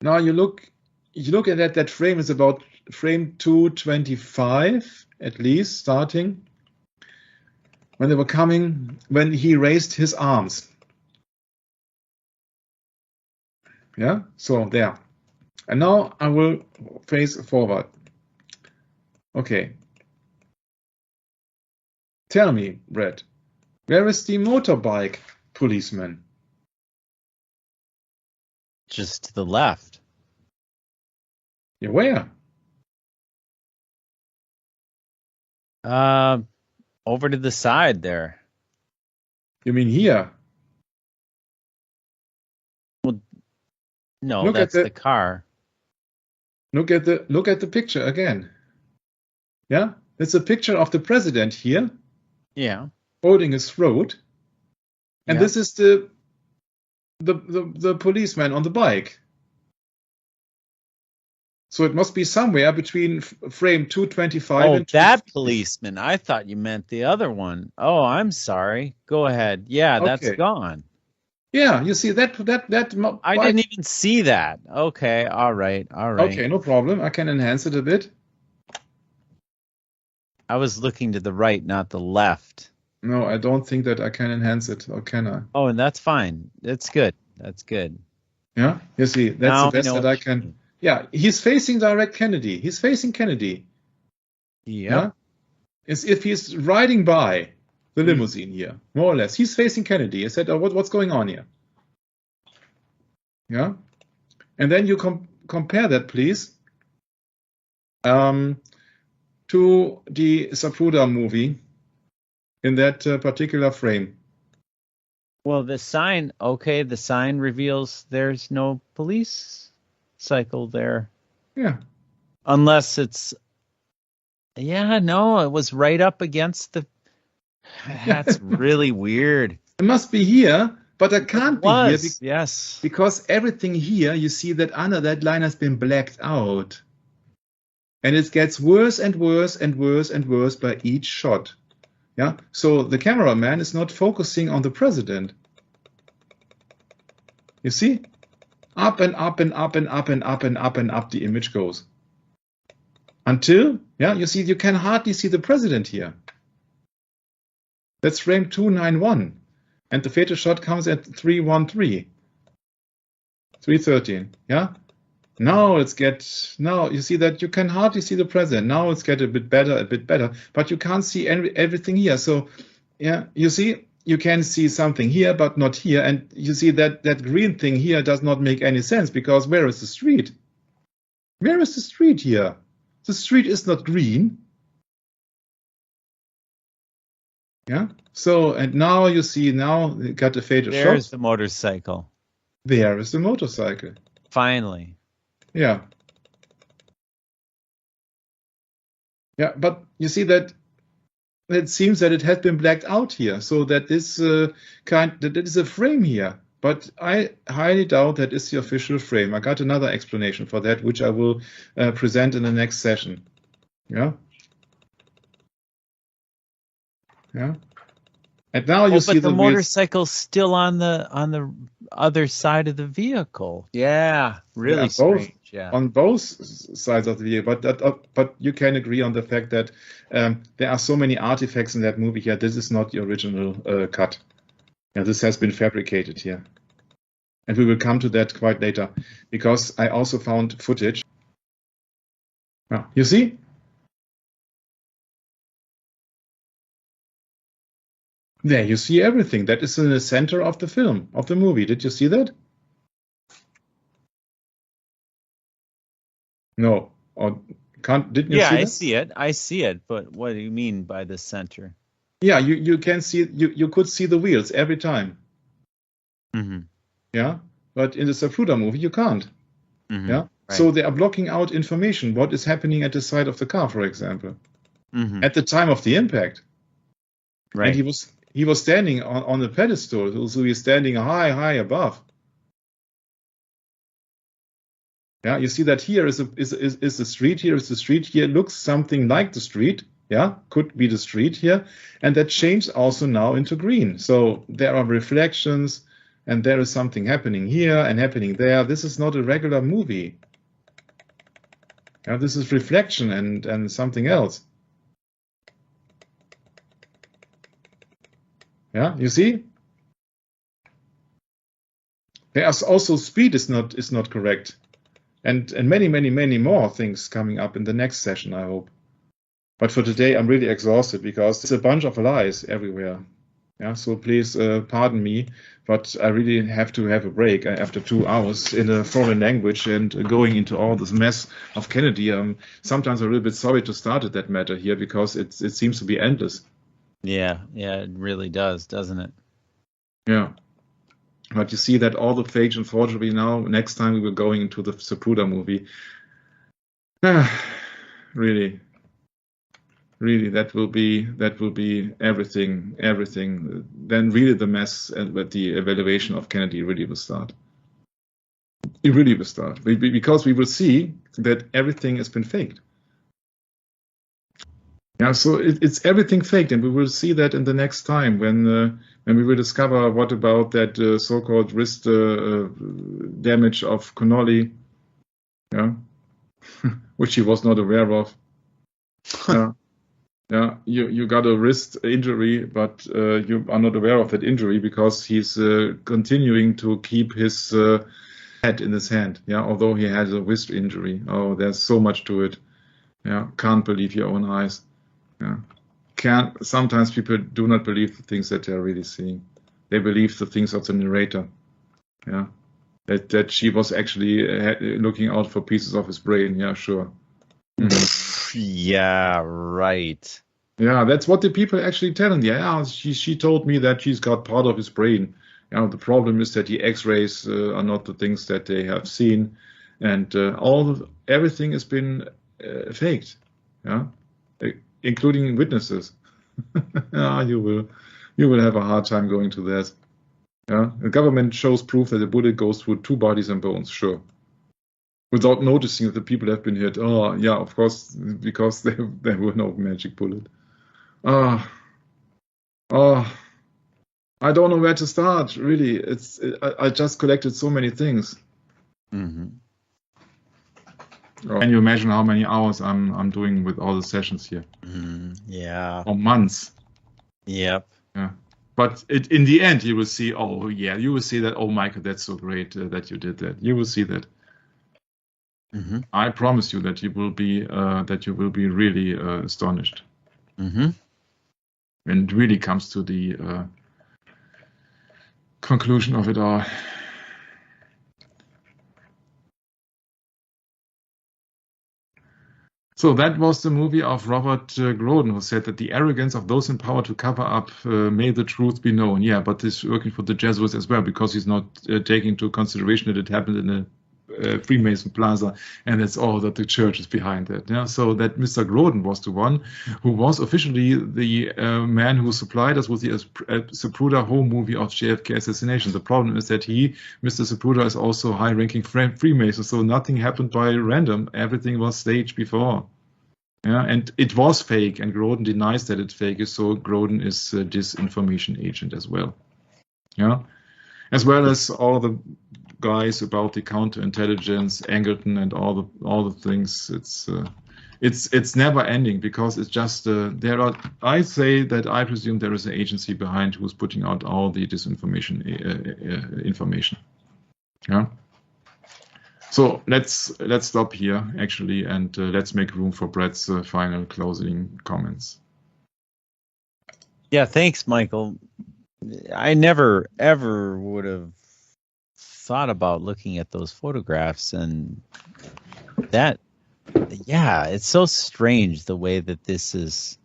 Now you look at that frame is about frame 225 at least, starting when he raised his arms. Yeah, so there. And now I will face forward. Okay. Tell me, Brett, where is the motorbike policeman? Just to the left. Yeah, where? Over to the side there. You mean here? Well, no, that's the car. Look at the picture again. Yeah, it's a picture of the president here. Yeah. Holding his throat, and this is the policeman on the bike. So it must be somewhere between frame 225 and that policeman. I thought you meant the other one. Oh, I'm sorry. Go ahead. Yeah, okay. That's gone. Yeah, you see that I didn't even see that. Okay, all right. Okay, no problem. I can enhance it a bit. I was looking to the right, not the left. No, I don't think that I can enhance it, or can I? Oh, and that's fine. That's good. That's good. Yeah, you see, that's now the best that I can. Yeah, he's facing direct Kennedy. He's facing Kennedy. Yeah. As if he's riding by the limousine here, more or less. He's facing Kennedy. I said, oh, what's going on here? Yeah. And then you compare that, please, to the Zapruder movie in that particular frame. Well, the sign reveals there's no police cycle there. Yeah. Unless it's, it was right up against the, that's really weird. It must be here, but it can't be here. Yes. Because everything here, you see that under that line has been blacked out. And it gets worse and worse and worse and worse by each shot. Yeah, so the cameraman is not focusing on the president. You see? Up and up and up and up and up and up and up the image goes. Until, yeah, you see, you can hardly see the president here. That's frame 291. And the fatal shot comes at 313. 313, yeah? Now you see that you can hardly see the president. Now it's get a bit better, but you can't see everything here. So, yeah, you see, you can see something here, but not here. And you see that green thing here does not make any sense, because where is the street? Where is the street here? The street is not green. Yeah. So, and now you see, now you got the fatal shot. There's the motorcycle. There is the motorcycle. Finally. Yeah. Yeah, but you see that it seems that it has been blacked out here, so that this that is a frame here. But I highly doubt that is the official frame. I got another explanation for that, which I will present in the next session. Yeah. Yeah. And now you see the motorcycle's still on the other side of the vehicle. Yeah, really strange. Yeah, on both sides of the vehicle. But you can agree on the fact that there are so many artifacts in that movie here. This is not the original cut. Yeah, this has been fabricated here, and we will come to that quite later, because I also found footage. Yeah, you see. There you see everything. That is in the center of the film, of the movie. Did you see that? No. Or didn't you see that? Yeah, I see it. I see it. But what do you mean by the center? Yeah, you can see, you could see the wheels every time. Mm-hmm. Yeah, but in the Zapruder movie, you can't. Mm-hmm. Yeah, right. So they are blocking out information. What is happening at the side of the car, for example, mm-hmm. at the time of the impact. Right. And he was standing on the pedestal, so he's standing high above. Yeah, you see that here is the street. Here is the street. Here looks something like the street. Yeah, could be the street here, and that changed also now into green. So there are reflections, and there is something happening here and happening there. This is not a regular movie. Yeah, this is reflection and something else. Yeah, you see? There's also speed is not correct. And many more things coming up in the next session, I hope. But for today, I'm really exhausted because it's a bunch of lies everywhere. Yeah, so please pardon me, but I really have to have a break after 2 hours in a foreign language and going into all this mess of Kennedy. Sometimes I'm a little bit sorry to start at that matter here, because it seems to be endless. Yeah, it really does, doesn't it? Yeah. But you see that all the fake and forgery now, next time we were going into the Zapruder movie. Really, that will be everything. Then really the mess and the evaluation of Kennedy really will start. It really will start, because we will see that everything has been faked. Yeah, so it's everything faked, and we will see that in the next time when we will discover what about that so-called wrist damage of Connolly, yeah, which he was not aware of. Yeah, you got a wrist injury, but you are not aware of that injury because he's continuing to keep his head in his hand. Yeah, although he has a wrist injury. Oh, there's so much to it. Yeah, can't believe your own eyes. Yeah. Sometimes people do not believe the things that they're really seeing. They believe the things of the narrator. Yeah, that she was actually looking out for pieces of his brain. Yeah, sure. Mm-hmm. Yeah, right. Yeah, that's what the people actually tell him. Yeah, she told me that she's got part of his brain. Yeah, the problem is that the X-rays are not the things that they have seen, and everything has been faked. Yeah. Including witnesses. You will have a hard time going to that. Yeah, the government shows proof that the bullet goes through 2 bodies and bones, sure, without noticing that the people have been hit. Oh, yeah, of course, because there were no magic bullet. Oh, I don't know where to start. Really, I just collected so many things. Mm-hmm. Can you imagine how many hours I'm doing with all the sessions here? Yeah. Or months. Yep. Yeah. But in the end, you will see. Oh, yeah, you will see that. Oh, Michael, that's so great that you did that. You will see that. Mm-hmm. I promise you that you will be really astonished Mm-hmm. when it really comes to the conclusion of it all. So that was the movie of Robert Groden, who said that the arrogance of those in power to cover up may the truth be known. Yeah, but this is working for the Jesuits as well, because he's not taking into consideration that it happened in a Freemason plaza, and that's all that the church is behind that. Yeah, so that Mr. Groden was the one who was officially the man who supplied us with the Zapruder home movie of JFK assassination. The problem is that Mr. Zapruder, is also high-ranking Freemason, so nothing happened by random. Everything was staged before. Yeah, and it was fake, and Groden denies that it's fake, so Groden is a disinformation agent as well. Yeah, as well as all the guys about the counterintelligence, Angleton, and all the things. It's never ending, because it's just there are. I presume there is an agency behind who's putting out all the disinformation information. Yeah. So let's stop here actually, and let's make room for Brett's final closing comments. Yeah, thanks, Michael. I never ever would have thought about looking at those photographs, and that, yeah, it's so strange the way that this is,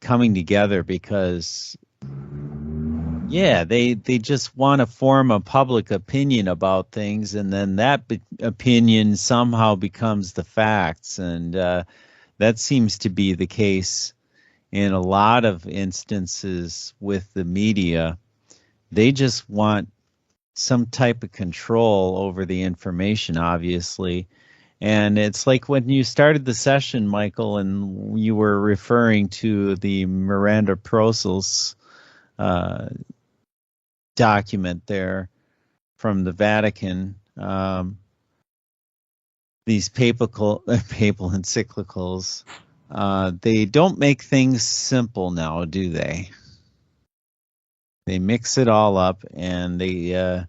coming together, because yeah, they just want to form a public opinion about things, and then that opinion somehow becomes the facts, and that seems to be the case in a lot of instances with the media. They just want some type of control over the information, obviously. And it's like when you started the session, Michael, and you were referring to the Miranda Procels document there from the Vatican, these papal encyclicals. They don't make things simple now, do they? They mix it all up, and the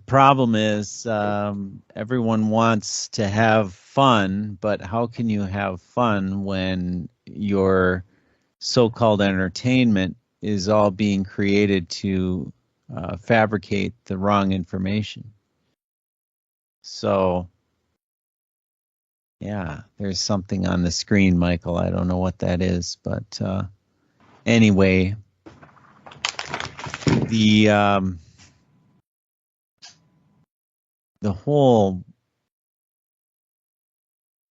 problem is everyone wants to have fun, but how can you have fun when your so-called entertainment is all being created to fabricate the wrong information? So, yeah, there's something on the screen, Michael. I don't know what that is, but anyway, the whole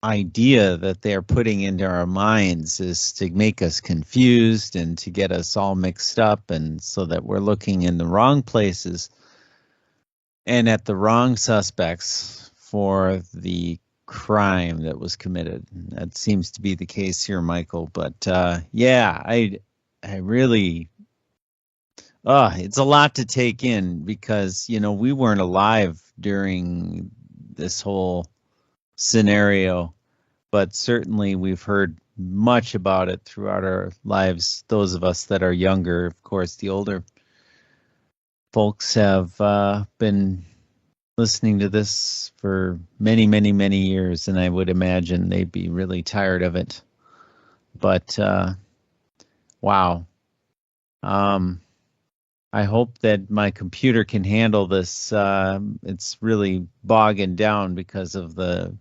idea that they're putting into our minds is to make us confused and to get us all mixed up, and so that we're looking in the wrong places and at the wrong suspects for the crime that was committed. That seems to be the case here, Michael. But yeah, I really, it's a lot to take in, because we weren't alive during this whole scenario, but certainly we've heard much about it throughout our lives. Those of us that are younger, of course, the older folks have been listening to this for many, many, many years, and I would imagine they'd be really tired of it. But wow. I hope that my computer can handle this. It's really bogging down because of the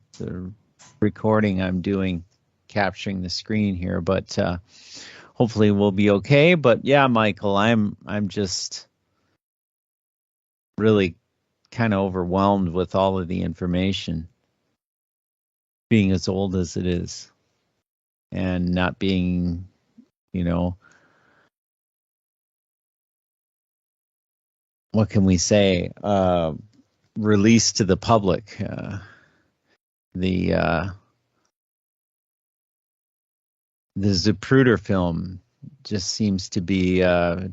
recording I'm doing, capturing the screen here. But hopefully we'll be okay. But yeah, Michael, I'm just really kind of overwhelmed with all of the information, being as old as it is, and not being, what can we say, released to the public. The the Zapruder film just seems to be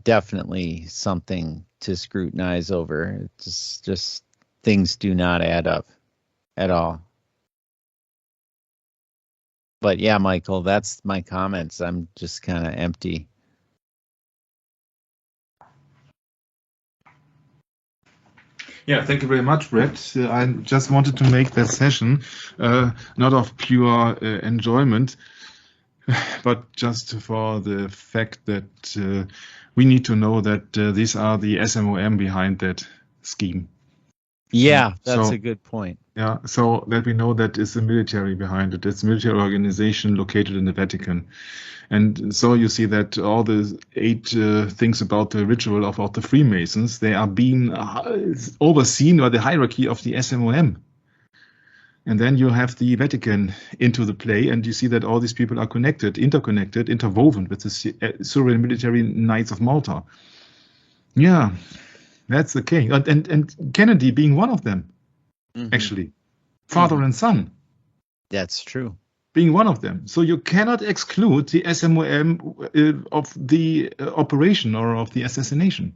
definitely something to scrutinize over. It's just things do not add up at all. But yeah, Michael, that's my comments. I'm just kind of empty. Yeah, thank you very much, Brett. I just wanted to make that session not of pure enjoyment, but just for the fact that we need to know that these are the SMOM behind that scheme. Yeah, that's a good point. Yeah, so that we know that it's the military behind it. It's a military organization located in the Vatican. And so you see that all the 8 things about the ritual of the Freemasons, they are being overseen by the hierarchy of the SMOM. And then you have the Vatican into the play, and you see that all these people are connected, interconnected, interwoven with the Syrian military Knights of Malta. Yeah, that's the king. And Kennedy being one of them, actually. Father and son. That's true. Being one of them. So you cannot exclude the SMOM of the operation or of the assassination.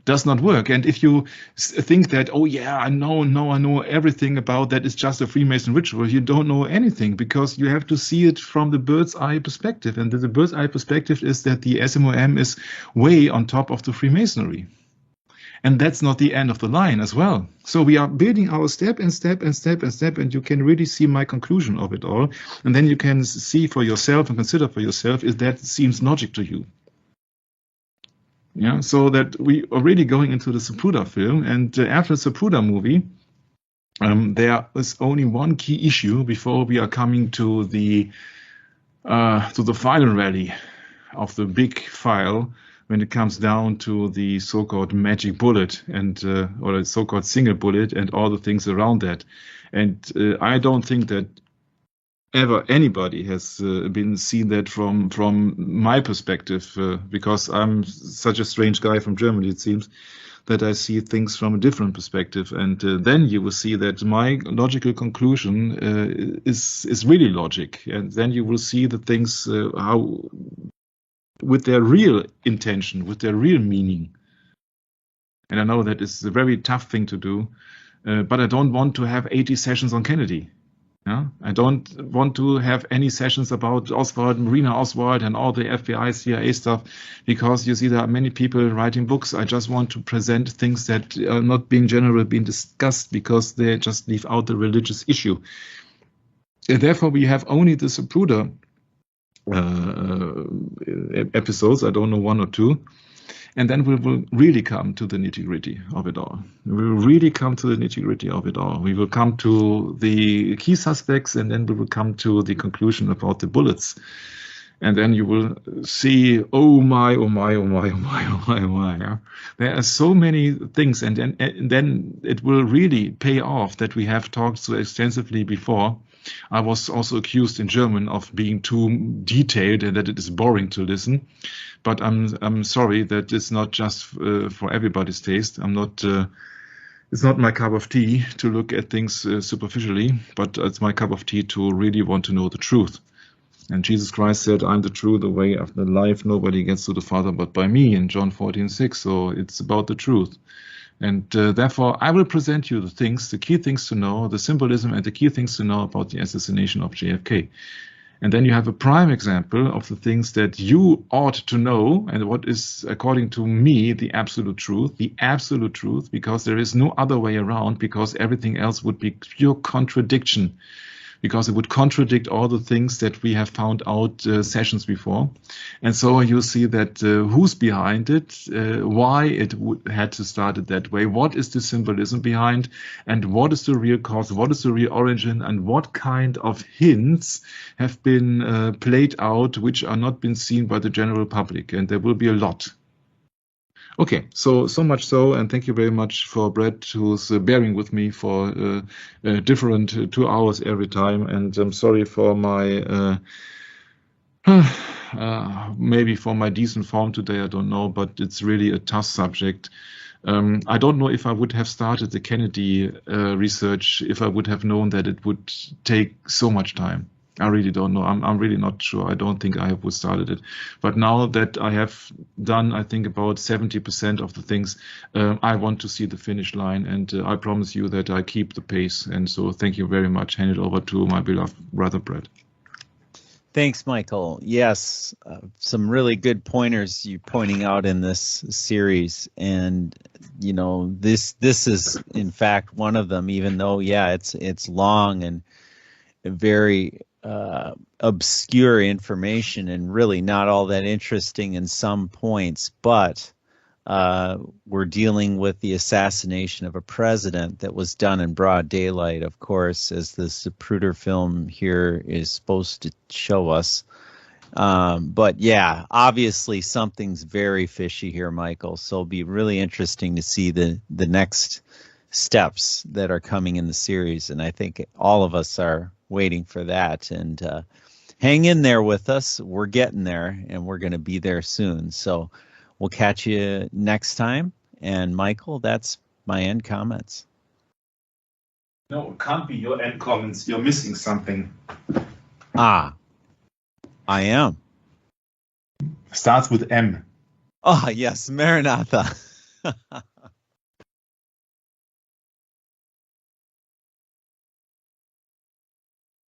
Does not work. And if you think that, oh yeah, I know everything about that, it's just a Freemason ritual, you don't know anything, because you have to see it from the bird's eye perspective. And the bird's eye perspective is that the SMOM is way on top of the Freemasonry. And that's not the end of the line as well. So we are building our step and step and step and step, and you can really see my conclusion of it all. And then you can see for yourself and consider for yourself if that seems logic to you. Yeah, so that we are really going into the Zapruder film, and after the Zapruder movie, there is only one key issue before we are coming to the final rally of the big file, when it comes down to the so-called magic bullet and or the so-called single bullet and all the things around that. And I don't think that ever anybody has been seen that from my perspective, because I'm such a strange guy from Germany, it seems, that I see things from a different perspective. And then you will see that my logical conclusion is really logic. And then you will see the things how with their real intention, with their real meaning. And I know that is a very tough thing to do, but I don't want to have 80 sessions on Kennedy. Yeah? I don't want to have any sessions about Oswald, Marina Oswald, and all the FBI, CIA stuff, because you see there are many people writing books. I just want to present things that are not being generally being discussed, because they just leave out the religious issue. Therefore, we have only the Zapruder episodes, I don't know, 1 or 2, and then we will really come to the nitty-gritty of it all. We will really come to the nitty-gritty of it all. We will come to the key suspects, and then we will come to the conclusion about the bullets. And then you will see, oh my. Yeah? There are so many things, and then it will really pay off that we have talked so extensively before. I was also accused in German of being too detailed and that it is boring to listen. But I'm sorry that it's not just for everybody's taste. It's not my cup of tea to look at things superficially, but it's my cup of tea to really want to know the truth. And Jesus Christ said, I'm the truth, the way, of the life. Nobody gets to the Father but by me, in John 14:6. So it's about the truth. And therefore, I will present you the key things to know, the symbolism and the key things to know about the assassination of JFK. And then you have a prime example of the things that you ought to know, and what is, according to me, the absolute truth, because there is no other way around, because everything else would be pure contradiction, because it would contradict all the things that we have found out sessions before. And so you see that who's behind it, why it had to start it that way, what is the symbolism behind, and what is the real cause, what is the real origin, and what kind of hints have been played out which are not been seen by the general public. And there will be a lot. Okay, so much so, and thank you very much for Brett, who's bearing with me for different 2 hours every time. And I'm sorry for my maybe for my decent form today, I don't know, but it's really a tough subject. I don't know if I would have started the Kennedy research if I would have known that it would take so much time. I really don't know. I'm really not sure. I don't think I have started it. But now that I have done, I think, about 70% of the things, I want to see the finish line. And I promise you that I keep the pace. And so thank you very much. Hand it over to my beloved brother, Brett. Thanks, Michael. Yes, some really good pointers you're pointing out in this series. And, you know, this is, in fact, one of them, even though, yeah, it's long and very obscure information and really not all that interesting in some points, but we're dealing with the assassination of a president that was done in broad daylight, of course, as the Zapruder film here is supposed to show us. But yeah, obviously something's very fishy here, Michael. So it'll be really interesting to see the next steps that are coming in the series. And I think all of us are waiting for that. And hang in there with us. We're getting there, and we're going to be there soon. So we'll catch you next time. And Michael, that's my end comments. No, it can't be your end comments. You're missing something. I am. Starts with M. Oh, yes, Maranatha.